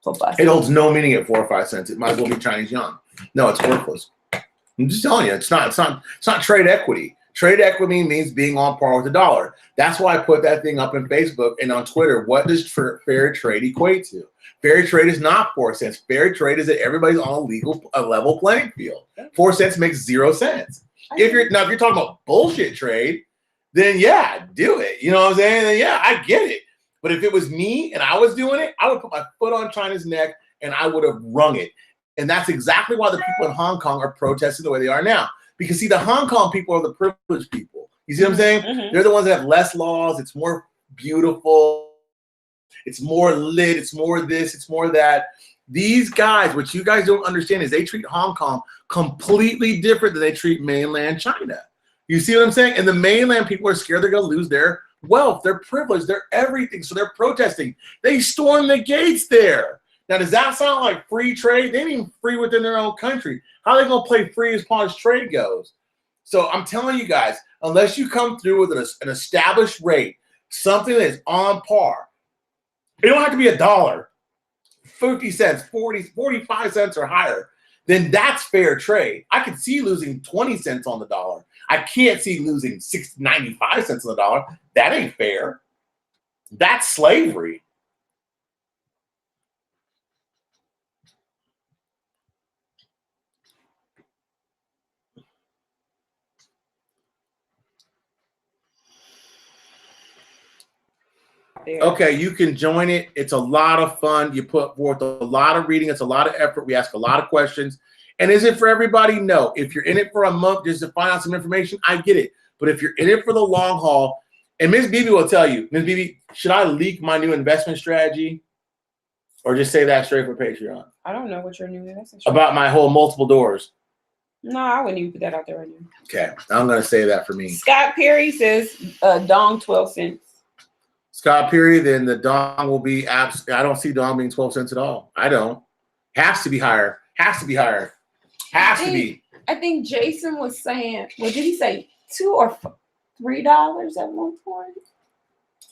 4 or 5 cents. It holds no meaning at 4 or 5 cents. It might as well be Chinese yuan. No, it's worthless. I'm just telling you, it's not trade equity. Trade equity means being on par with the dollar. That's why I put that thing up in Facebook and on Twitter. What does fair trade equate to? Fair trade is not 4 cents. Fair trade is that everybody's on a level playing field. 4 cents makes 0 cents. If you're talking about bullshit trade, then yeah, do it. You know what I'm saying? Then yeah, I get it. But if it was me and I was doing it, I would put my foot on China's neck and I would have wrung it. And that's exactly why the people in Hong Kong are protesting the way they are now. Because see, the Hong Kong people are the privileged people. You see what I'm saying? Mm-hmm. They're the ones that have less laws. It's more beautiful. It's more lit. It's more this. It's more that. These guys, what you guys don't understand is they treat Hong Kong completely different than they treat mainland China. You see what I'm saying? And the mainland people are scared they're going to lose their wealth, their privilege, their everything. So they're protesting. They stormed the gates there. Now, does that sound like free trade? They ain't even free within their own country. How are they going to play free as far as trade goes? So I'm telling you guys, unless you come through with an established rate, something that is on par, it don't have to be $1, 50 cents, 40, 45 cents or higher, then that's fair trade. I could see losing 20 cents on the dollar. I can't see losing 95 cents on the dollar. That ain't fair. That's slavery. Okay, you can join it. It's a lot of fun. You put forth a lot of reading. It's a lot of effort. We ask a lot of questions. And is it for everybody? No. If you're in it for a month just to find out some information, I get it. But if you're in it for the long haul, and Ms. Bibi will tell you, Ms. Bibi, should I leak my new investment strategy or just say that straight for Patreon? I don't know what your new investment About my whole multiple doors. No, I wouldn't even put that out there right now. Okay, I'm going to say that for me. Scott Perry says dong 12 cents. Scott Perry, then the dong will be I don't see dong being 12 cents at all. I don't. Has to be higher. Has to be higher. Has to be. I think Jason was saying, what did he say? $2 or $3 at one point?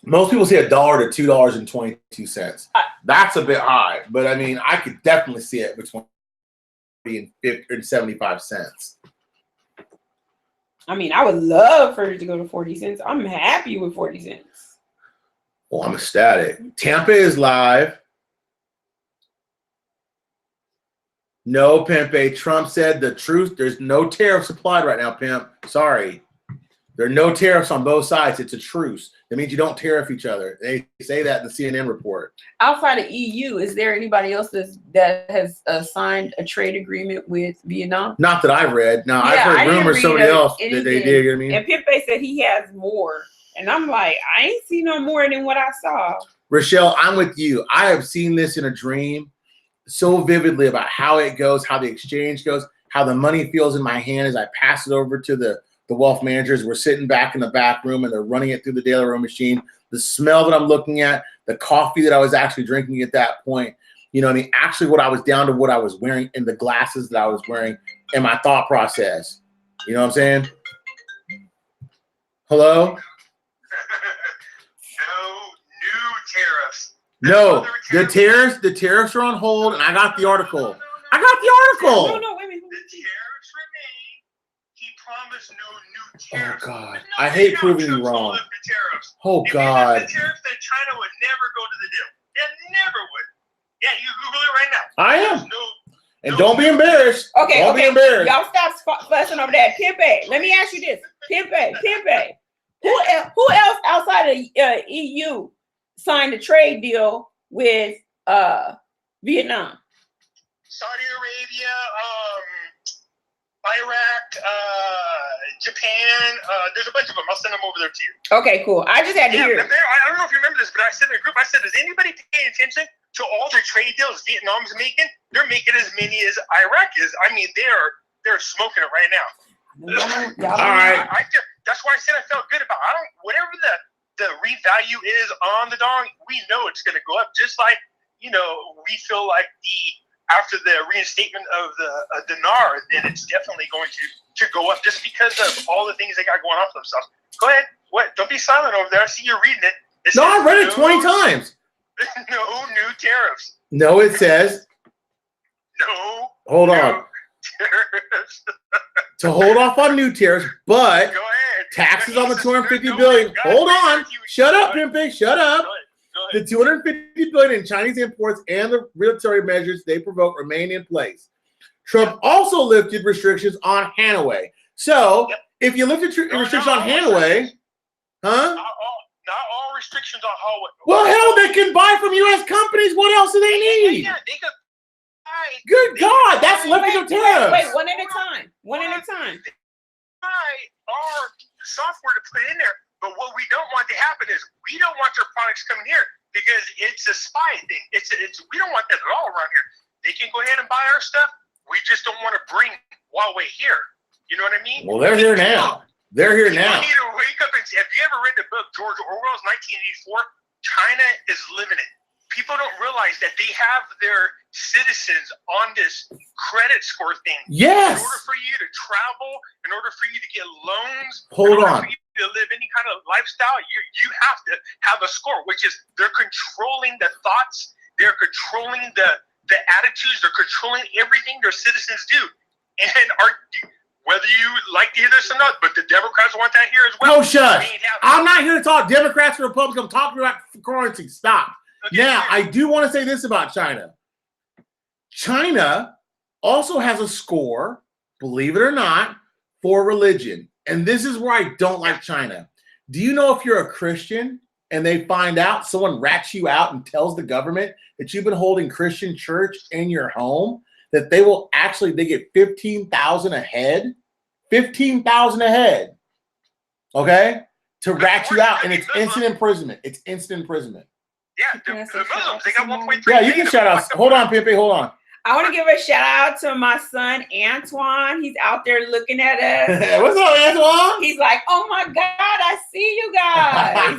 Most people say $1 to $2.22. That's a bit high, but I mean, I could definitely see it between 40 and 75 cents. I mean, I would love for it to go to 40 cents. I'm happy with 40 cents. Well, I'm ecstatic. Tampa is live. No, Pimp. Trump said the truth. There's no tariffs applied right now, Pimp. Sorry. There are no tariffs on both sides. It's a truce. That means you don't tariff each other. They say that in the CNN report. Outside of EU, is there anybody else that has signed a trade agreement with Vietnam? Not that I've read. No, I've heard rumors somebody else that they did. You know what I mean? And Pimpe said he has more. And I'm like, I ain't seen no more than what I saw. Rochelle, I'm with you. I have seen this in a dream so vividly about how it goes, how the exchange goes, how the money feels in my hand as I pass it over to the wealth managers. We're sitting back in the back room and they're running it through the daily row machine. The smell that I'm looking at, the coffee that I was actually drinking at that point, you know what I mean? Actually, what I was down to what I was wearing and the glasses that I was wearing and my thought process. You know what I'm saying? Hello? No, the tariffs are on hold, and I got the article. I got the article. No, wait a minute. The tariffs remain. He promised no new tariffs. Oh God, I hate proving you wrong. Oh God. If the tariffs, then China would never go to the deal. It never would. Yeah, you Google it right now. I am. And don't be embarrassed. Okay, don't be embarrassed. Y'all stop fussing over that. Pimpe, let me ask you this. Pimpe. Who else outside of EU signed a trade deal with Vietnam? Saudi Arabia, Iraq, Japan. There's a bunch of them. I'll send them over there to you. Okay, cool. I just had to hear it. I don't know if you remember this, but I said in a group, I said, is anybody paying attention to all the trade deals Vietnam's making? They're making as many as Iraq is. I mean, they're smoking it right now. All right. That's why I said I felt good about it. Whatever the revalue is on the dong, we know it's going to go up. Just like, we feel like after the reinstatement of the dinar, then it's definitely going to go up just because of all the things they got going on for themselves. Go ahead. What? Don't be silent over there. I see you're reading it. No, I've read it 20 times. No new tariffs. No, it says. No. Hold on. Tariffs. To hold off on new tariffs, but taxes on the $250 billion. Hold on. Shut up, Pimpe. Shut up. The $250 billion in Chinese imports and the regulatory measures they provoke remain in place. Trump also lifted restrictions on Hanoi. So, if you lifted restrictions on Hanoi, huh? Not all restrictions on Hanoi. Well, hell, they can buy from U.S. companies. What else do they need? Yeah, they could buy. Good God, that's lifting of tariffs. Wait, one at a time. Buy our software to put in there. But what we don't want to happen is we don't want their products coming here because it's a spy thing. It's we don't want that at all around here. They can go ahead and buy our stuff. We just don't want to bring Huawei here. You know what I mean? Well, they're here now. They're here now. You need to wake up and see. Have you ever read the book George Orwell's 1984? China is living it. People don't realize that they have their citizens on this credit score thing. Yes. In order for you to travel, in order for you to get loans, hold on. For you to live any kind of lifestyle, you have to have a score, which is they're controlling the thoughts, they're controlling the attitudes, they're controlling everything their citizens do. And whether you like to hear this or not, but the Democrats want that here as well. No, shush. I'm not here to talk Democrats or Republicans. I'm talking about currency. Stop. Okay, now, I do want to say this about China. China also has a score, believe it or not, for religion. And this is where I don't like China. Do you know if you're a Christian and they find out, someone rats you out and tells the government that you've been holding Christian church in your home, that they get $15,000 a head? $15,000 a head. okay, to rat you out, and it's instant imprisonment. It's instant imprisonment. Yeah, the Muslims, they got 1.3. Yeah, you can shout out. Hold on, Pimpy, hold on. I want to give a shout out to my son Antoine. He's out there looking at us. What's up, Antoine? He's like, "Oh my God, I see you guys.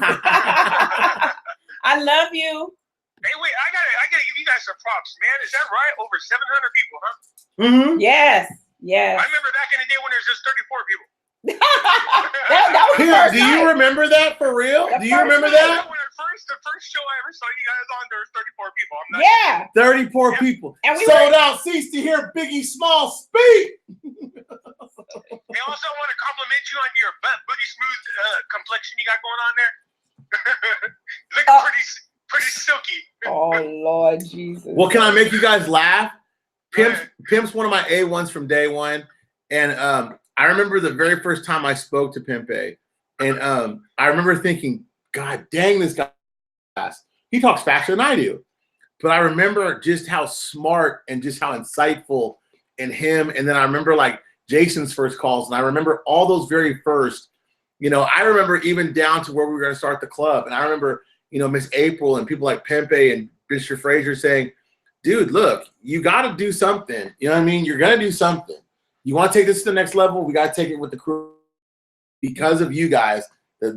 I love you." Hey, wait, I gotta give you guys some props, man. Is that right? Over 700 people, huh? Mm-hmm. Yes. I remember back in the day when there was just 34 people. that was the Dude, first do you night. remember that for real? The Do you first remember night. that? When the first show I ever saw you guys on, there was 34 people. I'm not 34 people. And we Sold out. Cease to hear Biggie Small speak. They also want to compliment you on your butt booty smooth complexion you got going on there. Looking pretty silky. Oh Lord Jesus. Well, can I make you guys laugh? Pimp's one of my A1s from day one. And I remember the very first time I spoke to Pimpe. And I remember thinking, God dang, this guy fast. He talks faster than I do. But I remember just how smart and just how insightful in him. And then I remember like Jason's first calls. And I remember all those very first, I remember even down to where we were going to start the club. And I remember, Miss April and people like Pimpe and Mr. Frazier saying, dude, look, you got to do something. You know what I mean? You're going to do something. You want to take this to the next level? We got to take it with the crew because of you guys. So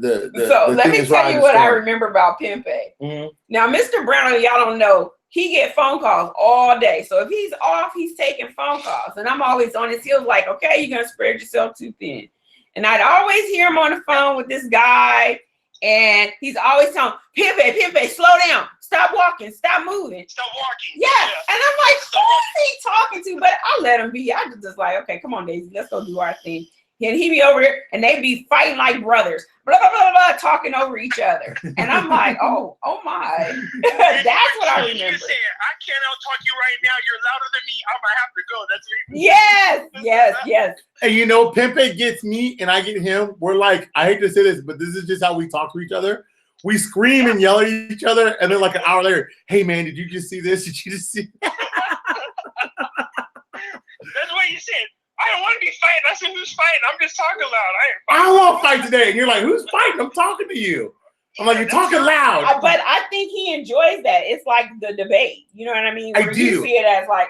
let me tell you what I remember about Pimpe. Mm-hmm. Now, Mr. Brando, y'all don't know, he get phone calls all day. So if he's off, he's taking phone calls. And I'm always on his heels like, okay, you're going to spread yourself too thin. And I'd always hear him on the phone with this guy. And he's always telling Pimpe, slow down. Stop walking. Stop moving. Stop walking. Yeah. And I'm like, who is he talking to? But I let him be. I just like, okay, come on, Daisy. Let's go do our thing. And he be over there and they be fighting like brothers, blah, blah, blah, blah, talking over each other. And I'm like, oh my. That's what I remember. You said, I can't out-talk you right now. You're louder than me. I'm going to have to go. That's what Yes. And Pimpe gets me and I get him. We're like, I hate to say this, but this is just how we talk to each other. We scream and yell at each other. And then like an hour later, hey man, did you just see this? Did you just see that? That's what you said. I don't want to be fighting. I said, who's fighting? I'm just talking loud. I don't want to fight today. And you're like, who's fighting? I'm talking to you. I'm like, you're talking loud. But I think he enjoys that. It's like the debate. You know what I mean? I do. You see it as like,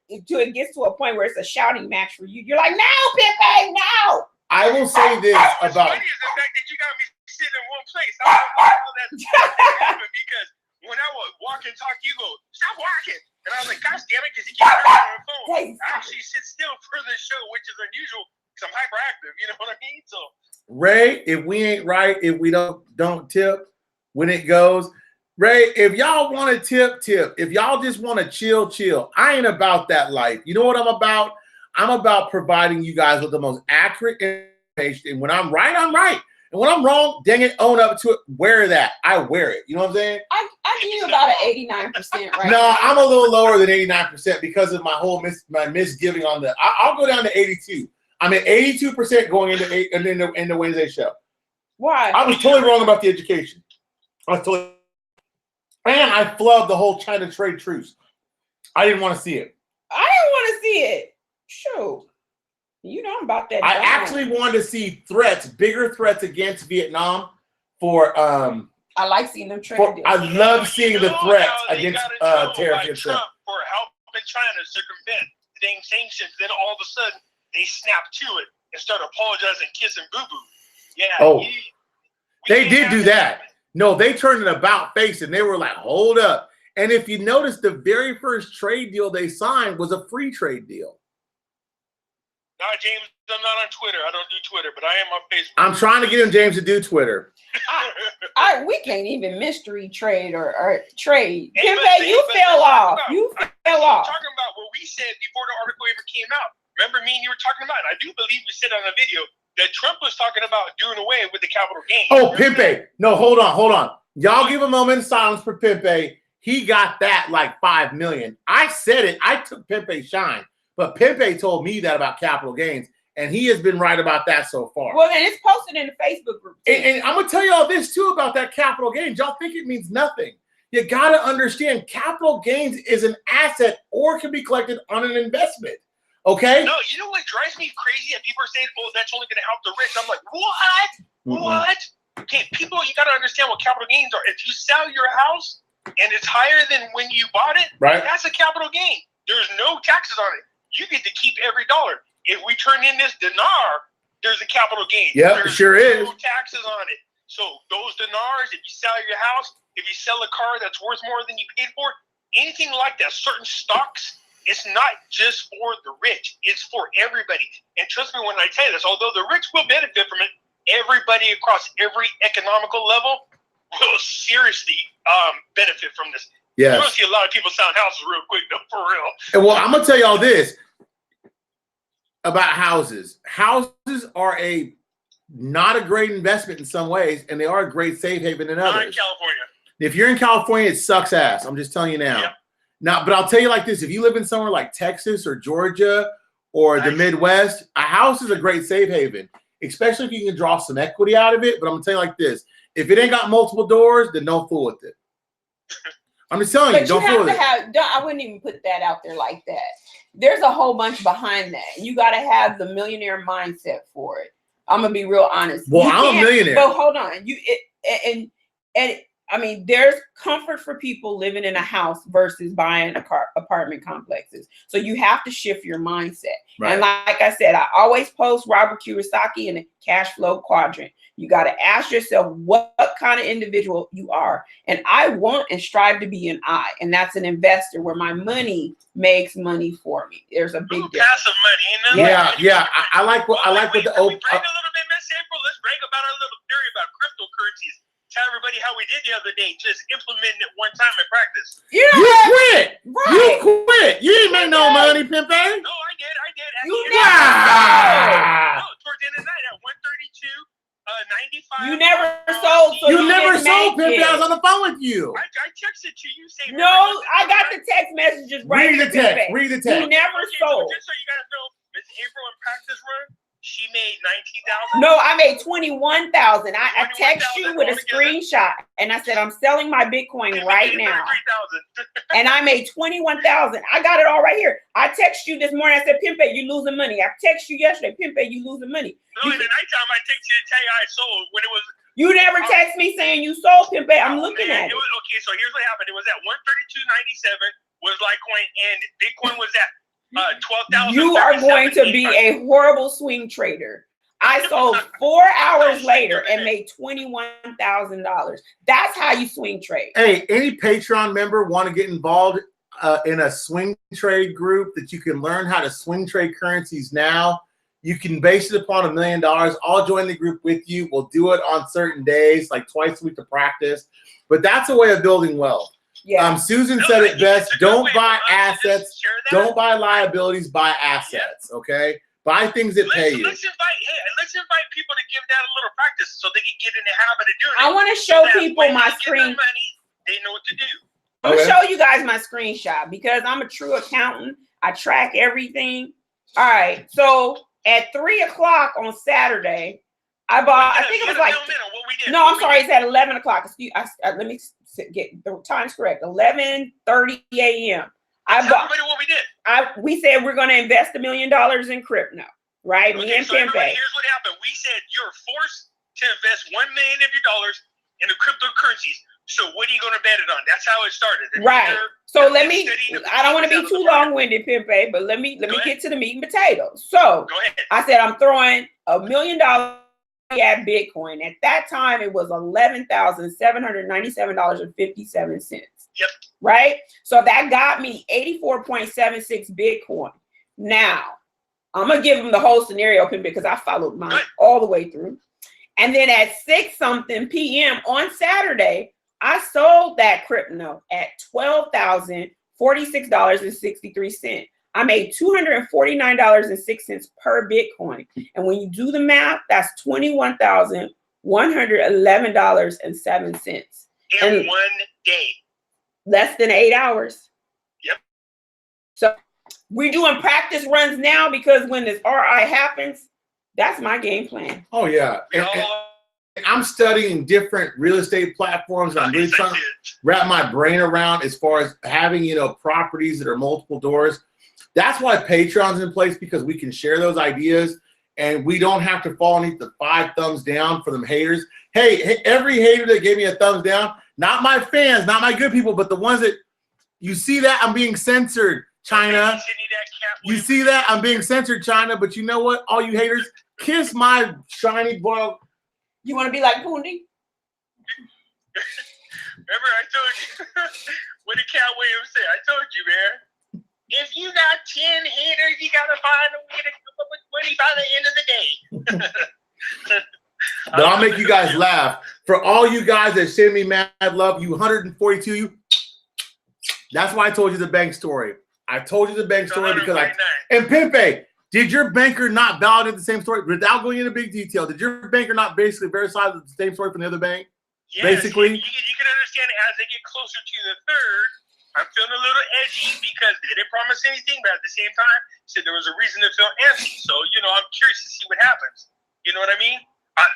it gets to a point where it's a shouting match for you. You're like, no, Pimpe, no. I will say this What's about. funny is the fact that you got me sitting in one place. I don't know how that happened because when I would walk and talk, you go, stop walking. And I was like, gosh damn it, because he can't turn on the phone. I actually sit still for the show, which is unusual because I'm hyperactive. You know what I mean? So Ray, if we ain't right, if we don't tip when it goes. Ray, if y'all want to tip. If y'all just want to chill. I ain't about that life. You know what I'm about? I'm about providing you guys with the most accurate information. And when I'm right, I'm right. And when I'm wrong, dang it, own up to it. Wear that. I wear it. You know what I'm saying? I give you about an 89% right No, now. I'm a little lower than 89% because of my whole misgiving on the. I'll go down to 82. I'm at 82% going into the Wednesday show. Why? I was totally wrong about the education. And I flubbed the whole China trade truce. I didn't want to see it. I didn't want to see it. Shoot. You know about that. I actually wanted to see bigger threats against Vietnam for I like seeing them trade. I love seeing the threats against tariff and Trump for helping China circumvent dang sanctions. Then all of a sudden they snap to it and start apologizing, kissing boo-boo. Yeah. Oh, they did do that. No, they turned an about face and they were like, hold up. And if you notice, the very first trade deal they signed was a free trade deal. No, James, I'm not on Twitter. I don't do Twitter, but I am on Facebook. I'm trying to get him, James, to do Twitter. We can't even mystery trade or trade. Hey, Pimpe, you fell off. You fell off. I'm talking about what we said before the article ever came out. Remember me and you were talking about it. I do believe we said on a video that Trump was talking about doing away with the capital gains. Oh, Pimpe. No, hold on. Y'all give a moment of silence for Pimpe. He got that like 5 million. I said it. I took Pimpe's shine. But Pimpe told me that about capital gains, and he has been right about that so far. Well, then it's posted in the Facebook group. And I'm going to tell you all this, too, about that capital gains. Y'all think it means nothing. You got to understand capital gains is an asset or can be collected on an investment. Okay? No, you know what drives me crazy? And people are saying, oh, that's only going to help the rich. I'm like, what? What? Okay, people, you got to understand what capital gains are. If you sell your house and it's higher than when you bought it, Right. that's a capital gain. There's no taxes on it. You get to keep every dollar. If we turn in this dinar, there's a capital gain. Yep, there's it sure is. no taxes on it. So those dinars, if you sell your house, if you sell a car that's worth more than you paid for, anything like that, certain stocks, it's not just for the rich. It's for everybody. And trust me when I tell you this, although the rich will benefit from it, everybody across every economical level will seriously benefit from this. Yes. You're going to see a lot of people selling houses real quick, though, for real. And well, I'm going to tell y'all this about houses. Houses are not a great investment in some ways, and they are a great safe haven in others. Not in California. If you're in California, it sucks ass. I'm just telling you now. Yep. Now, but I'll tell you like this: if you live in somewhere like Texas or Georgia or the Midwest, a house is a great safe haven, especially if you can draw some equity out of it. But I'm gonna tell you like this: if it ain't got multiple doors, then don't fool with it. I'm just telling you, don't fool with it. I wouldn't even put that out there like that. There's a whole bunch behind that. You got to have the millionaire mindset for it. I'm gonna be real honest. Well, I'm a millionaire. But hold on, I mean, there's comfort for people living in a house versus buying apartment complexes. So you have to shift your mindset. Right. And like I said, I always post Robert Kiyosaki in the cash flow quadrant. You got to ask yourself what kind of individual you are. And I want and strive to be an I, and that's an investor where my money makes money for me. There's a big difference. Passive money. Yeah. I like what the Can we brag a little bit, Miss April? Let's brag about our little theory about cryptocurrencies. Tell everybody how we did the other day. Just implementing it one time in practice. You quit. Right. You quit. You didn't make no money, Pimpe. No, I did. You No, towards the end of the night at 132, 95. You never sold. So You never sold, Pimpe. I was on. on the phone with you. I texted to you saying. No, I got the text messages right. Read the text. Read the text. You never sold. Just so you guys know, Miss April in practice run, she made 19,000. No, I made 21,000. I text you with a altogether. screenshot, and I said I'm selling my Bitcoin right now, 33,000. and I made 21,000. I got it all right here. I text you this morning. I said, Pimpe, you losing money. I text you yesterday, Pimpe, you losing money. No, in the nighttime, I text you to tell you I sold when it was. You never text me saying you sold, Pimpe. I'm looking at it. Okay, so here's what happened. It was at 132.97 was Litecoin, and Bitcoin was at 12,000. You are going to be a horrible swing trader. I sold 4 hours later and made $21,000. That's how you swing trade. Hey, any Patreon member want to get involved in a swing trade group that you can learn how to swing trade currencies now? You can base it upon $1 million. I'll join the group with you. We'll do it on certain days, like twice a week to practice. But that's a way of building wealth. Yeah. Susan said it best. Don't buy assets. Don't buy liabilities. Buy assets. Okay. Buy things that pay you. Let's invite people to give that a little practice so they can get in the habit of doing it. I want to show people my screen. Money, they know what to do. I'm gonna show you guys my screenshot because I'm a true accountant. I track everything. All right. So at 3 o'clock on Saturday, I bought. I think it was like. No, I'm sorry. It's at 11 o'clock. Excuse. Let me get the times correct. 11:30 a.m. I bought. Everybody, what we did. We said we're going to invest $1 million in crypto, right? Okay, Me and so Pimpe. Here's what happened. We said you're forced to invest $1 million of your dollars in the cryptocurrencies. So what are you going to bet it on? That's how it started. Right. So let me. I don't want to be too long-winded, Pimpe, but let me get to the meat and potatoes. So go ahead. I said I'm throwing $1 million at Bitcoin. At that time, it was $11,797.57. Yep. Right. So that got me 84.76 Bitcoin. Now I'm gonna give them the whole scenario because I followed mine all the way through. And then at 6-something p.m. on Saturday, I sold that crypto at $12,046.63. I made $249.06 per Bitcoin. And when you do the math, that's $21,111.07. In 1 day. Less than 8 hours. Yep. So we're doing practice runs now because when this RI happens, that's my game plan. Oh, yeah. And I'm studying different real estate platforms. I'm really trying to wrap my brain around as far as having, properties that are multiple doors. That's why Patreon's in place, because we can share those ideas and we don't have to fall underneath the 5 thumbs down for them haters. Hey, every hater that gave me a thumbs down, not my fans, not my good people, but the ones that you see that I'm being censored, China. You see that I'm being censored, China. But you know what? All you haters, kiss my shiny boy. You want to be like Poonie? Remember, I told you what did Cat Williams say? I told you, man. If you got 10 haters, you gotta find a way to come up with 20 by the end of the day. But I'll make you guys laugh. For all you guys that send me mad love, you 142, you. That's why I told you the bank story. I told you the bank story because and Pimpe, did your banker not validate the same story without going into big detail? Did your banker not basically verify the same story from the other bank? Yes, basically, you can understand as they get closer to the third. I'm feeling a little edgy because they didn't promise anything, but at the same time, said there was a reason to feel antsy. So, I'm curious to see what happens. You know what I mean?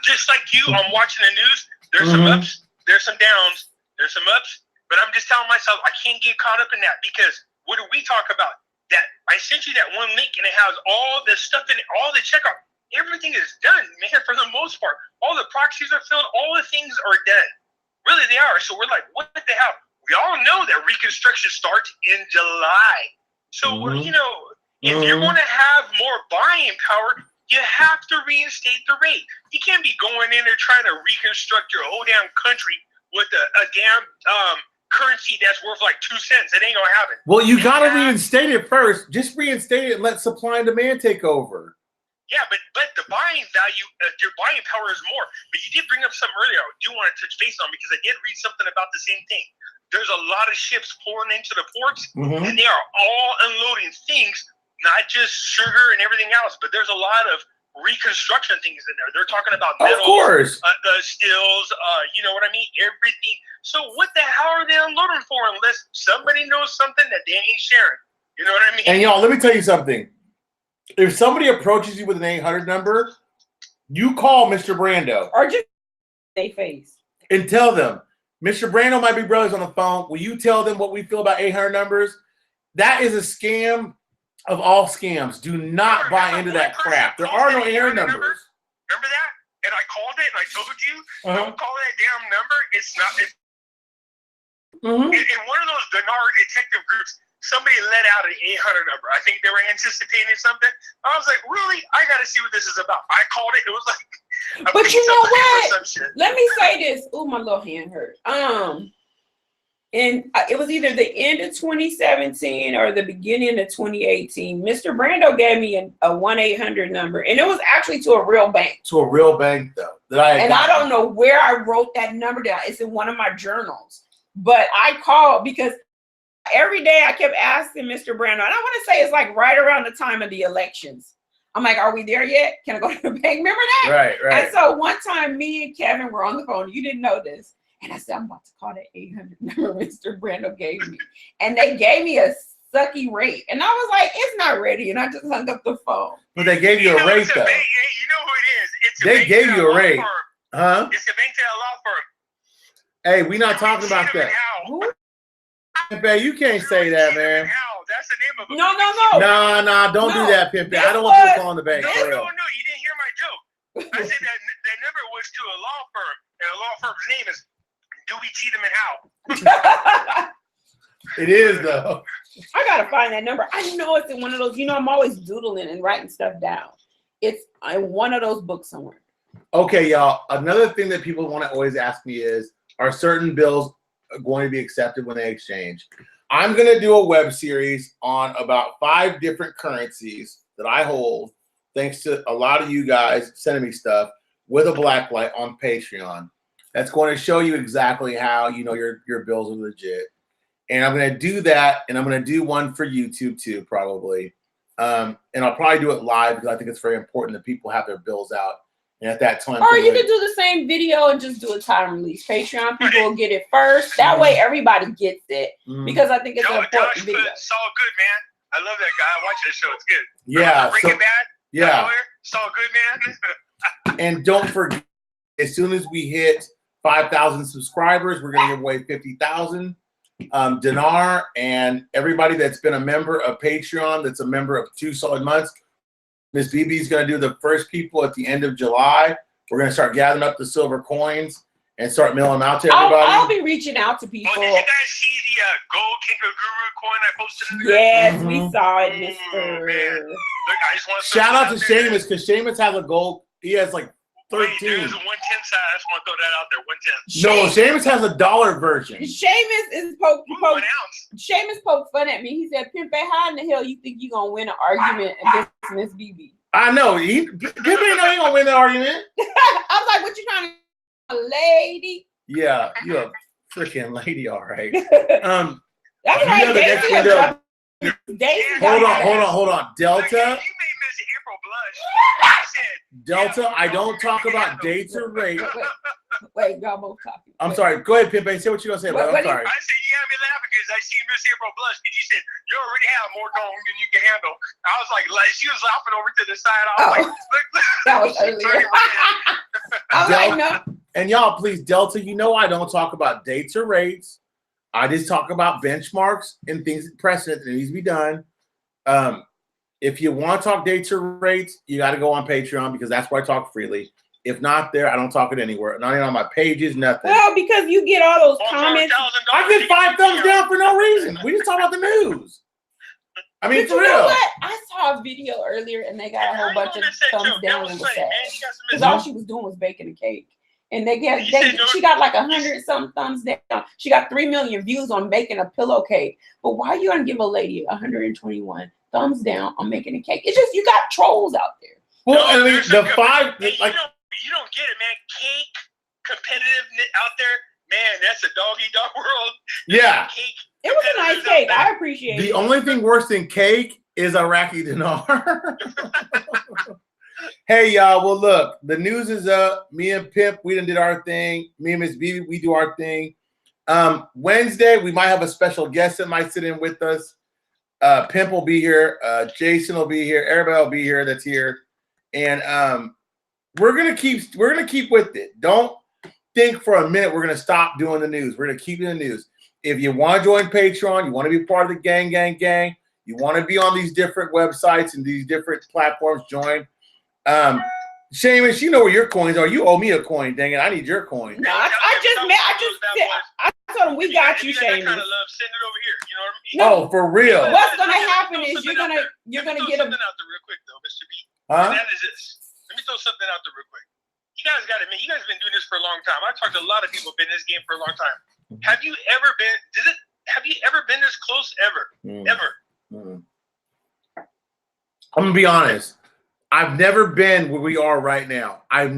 Just like you, I'm watching the news. There's some ups, there's some downs, there's some ups, but I'm just telling myself I can't get caught up in that because what do we talk about? That I sent you that one link and it has all the stuff in it, all the checkout. Everything is done, man, for the most part. All the proxies are filled, all the things are done. Really, they are. So we're like, what the hell? We all know that reconstruction starts in July. So, if you're going to have more buying power, you have to reinstate the rate. You can't be going in there trying to reconstruct your whole damn country with a damn currency that's worth like 2 cents. It ain't going to happen. Well, you got to reinstate it first. Just reinstate it and let supply and demand take over. Yeah, but the buying value, your buying power is more. But you did bring up something earlier I do want to touch base on because I did read something about the same thing. There's a lot of ships pouring into the ports, and they are all unloading things, not just sugar and everything else, but there's a lot of reconstruction things in there. They're talking about metals, of course, stills, you know what I mean? Everything. So what the hell are they unloading for unless somebody knows something that they ain't sharing? You know what I mean? And y'all, let me tell you something. If somebody approaches you with an 800 number, you call Mr. Brando. Or just they face. And tell them, Mr. Brando might be brothers on the phone. Will you tell them what we feel about 800 numbers? That is a scam of all scams. Do not buy into that crap. There are no 800 numbers. Remember that? And I called it and I told you, don't call that damn number. It's not. In one of those Dinar detective groups, somebody let out an 800 number. I think they were anticipating something. I was like, really? I got to see what this is about. I called it. It was like, but you know what? Let me say this. Oh, my little hand hurt. And it was either the end of 2017 or the beginning of 2018. Mr. Brando gave me a 1-800 number, and it was actually to a real bank. To a real bank, though. I don't know where I wrote that number down. It's in one of my journals. But I called because every day I kept asking Mr. Brando, and I want to say it's like right around the time of the elections. I'm like, are we there yet? Can I go to the bank? Remember that? Right. And so one time me and Kevin were on the phone. You didn't know this. And I said, I'm about to call that 800 number Mr. Brando gave me. And they gave me a sucky rate. And I was like, it's not ready. And I just hung up the phone. But they gave you a rate, though. You know who it is. It's a they gave you a rate. Huh? It's a bank to a law firm. Hey, we're not talking about that. Pimpe, you can't say that, man. That's the name of it. No, don't do that, Pimpe. I don't want you to call on the bank. No, you didn't hear my joke. I said that number was to a law firm, and the law firm's name is Dewey Cheatham and Howe. It is, though. I gotta find that number. I know it's in one of those. I'm always doodling and writing stuff down. It's in one of those books somewhere. Okay, y'all. Another thing that people want to always ask me is, are certain bills going to be accepted when they exchange? I'm going to do a web series on about 5 different currencies that I hold, thanks to a lot of you guys sending me stuff with a black light on Patreon. That's going to show you exactly how your bills are legit. And I'm going to do that, and I'm going to do one for YouTube too, probably. And I'll probably do it live because I think it's very important that people have their bills out. And at that time, or you could do the same video and just do a time release. Patreon people will get it first. That way, everybody gets it because I think it's an important video. It's all good, man. I love that guy. I watch that show. It's good. Yeah. Breaking Bad. Yeah. It's all good, man. And don't forget, as soon as we hit 5,000 subscribers, we're going to give away 50,000 dinar. And everybody that's been a member of Patreon, that's a member of 2 solid months, Miss BB's going to do the first people at the end of July. We're going to start gathering up the silver coins and start mailing them out to everybody. I'll be reaching out to people. Oh, did you guys see the gold kangaroo coin I posted in the Yes, we saw it, Mr. Man. Look, I just want to shout out to Seamus, because Seamus has a gold. He has like 13. Wait, there's a 110 side. I just want to throw that out there. 110. No, Seamus has a dollar version. Seamus is Seamus poked fun at me. He said, "Pimpe, how in the hell you think you gonna win an argument against Miss BB?" I know. Pimpe know he gonna win the argument. I was like, "What you trying to, lady?" Yeah, you're a freaking lady, all right. That's right. Hold on. Delta. You made Miss April blush. Delta, I don't talk about dates or rates. Wait, y'all both talking. I'm sorry. Go ahead, Pimpe. Say what you're gonna say. I'm sorry. I said, you had me laughing because I see Miss April blush because you said you already have more dong than you can handle. I was like she was laughing over to the side. I was like, look. That was earlier. I was like, no. And y'all, please, Delta, you know I don't talk about dates or rates. I just talk about benchmarks and things, precedent that needs to be done. If you want to talk dates or rates, you got to go on Patreon because that's where I talk freely. If not there, I don't talk it anywhere. Not even on my pages, nothing. Well, because you get all those comments. I get 5 thumbs down for no reason. We just talk about the news. I mean, for real. Know what? I saw a video earlier and they got a whole bunch of thumbs down and was sad. Because all she was doing was baking a cake. And she got like 100-something thumbs down. She got 3 million views on making a pillow cake. But why are you gonna give a lady 121 thumbs down on making a cake? It's just you got trolls out there. Well, I mean, the 5 like. You don't get it, man. Cake competitive out there, man. That's a dog-eat-dog world. Yeah. Cake. It was a nice cake. I appreciate it. The only thing worse than cake is Iraqi Dinar. Hey, y'all. Well, look, the news is up. Me and Pimp, we done did our thing. Me and Miss B, we do our thing. Wednesday, we might have a special guest that might sit in with us. Pimp will be here. Jason will be here. Everybody will be here that's here. And we're gonna keep with it. Don't think for a minute we're gonna stop doing the news. We're gonna keep doing the news. If you want to join Patreon, you want to be part of the gang, you want to be on these different websites and these different platforms, join. Seamus, you know where your coins are. You owe me a coin, dang it. I need your coin. No, I told him we got you, Seamus. Kind of love, send it over here. You know what I mean? Oh, for real. What's gonna happen is you're gonna get something out there real quick though, Mr. B. Huh? And that is this. Let me throw something out there real quick. You guys got to admit, you guys have been doing this for a long time. I talked to a lot of people who've been in this game for a long time. Have you ever been this close ever? Ever? I'm gonna be honest. I've never been where we are right now. I've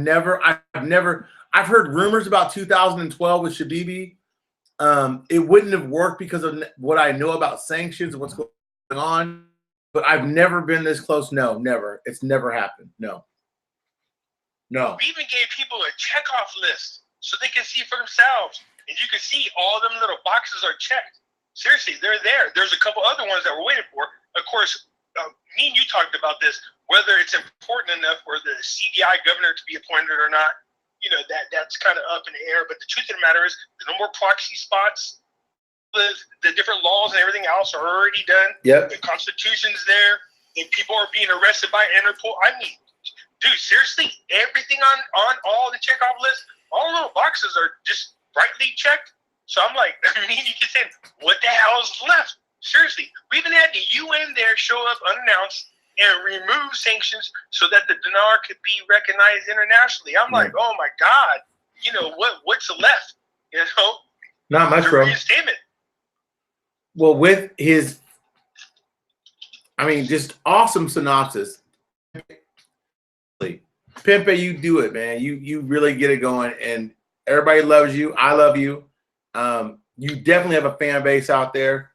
heard rumors about 2012 with Shabibi. It wouldn't have worked because of what I know about sanctions and what's going on. But I've never been this close. No, never. It's never happened. No. We even gave people a checkoff list so they can see for themselves. And you can see all them little boxes are checked. Seriously, they're there. There's a couple other ones that we're waiting for. Of course, me and you talked about this, whether it's important enough for the CDI governor to be appointed or not. You know, that's kind of up in the air. But the truth of the matter is there's no more proxy spots. The different laws and everything else are already done. Yep. The Constitution's there. And people are being arrested by Interpol. I mean, dude, seriously, everything on all the checkoff lists, all the little boxes are just brightly checked. So I'm like, I mean, you can say, what the hell is left? Seriously, we even had the UN there show up unannounced and remove sanctions so that the dinar could be recognized internationally. I'm like, oh my God, you know what's left? You know, not much, bro. Reinstatement. Well, with his, I mean, just awesome synopsis. Pimpe, you do it, man. You really get it going, and everybody loves you. I love you. You definitely have a fan base out there.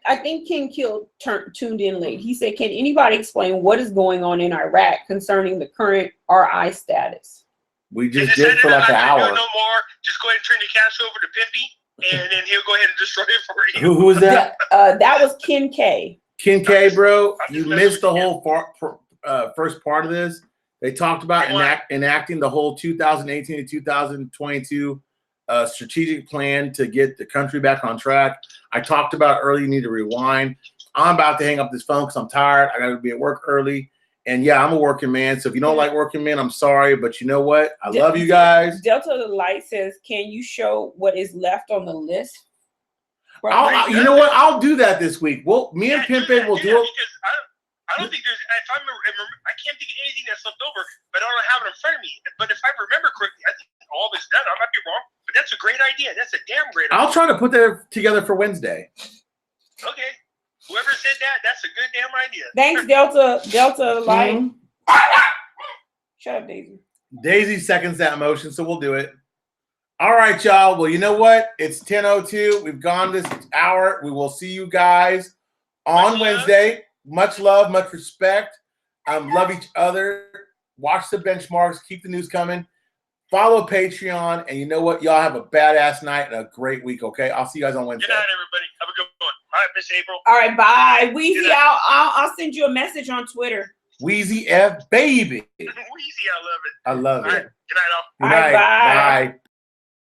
I think King Kill tuned in late. He said, can anybody explain what is going on in Iraq concerning the current RI status? We just did for like an hour. No more. Just go ahead and turn your cash over to Pimpy, and then he'll go ahead and destroy it for you. Who was that? That was Ken K. Ken K, bro. You missed the whole first part of this. They talked about enacting the whole 2018 to 2022 strategic plan to get the country back on track. I talked about early, you need to rewind. I'm about to hang up this phone because I'm tired. I got to be at work early. And yeah, I'm a working man. So if you don't like working men, I'm sorry. But you know what? I love you guys. Delta the Light says, can you show what is left on the list? You know what? I'll do that this week. Well, me and Pimpin will do it. Because I don't think there's, if I can't think of anything that's left over, but I don't have it in front of me. But if I remember correctly, I think all of it's done. I might be wrong, but that's a great idea. That's a damn great idea. I'll try to put that together for Wednesday. Okay. Whoever said that, that's a good damn idea. Thanks, Delta Light. Shut up, Daisy. Daisy seconds that motion, so we'll do it. All right, y'all. Well, you know what? It's 10:02. We've gone this hour. We will see you guys on Wednesday. Much love, much respect. Love each other. Watch the benchmarks. Keep the news coming. Follow Patreon. And you know what? Y'all have a badass night and a great week, okay? I'll see you guys on Wednesday. Good night, everybody. Have a good one. All right, Miss April. All right, bye. Weezy, I'll send you a message on Twitter. Weezy F, baby. Weezy, I love it. I love it. All right. Good night, all. Good night. All right, bye. Bye.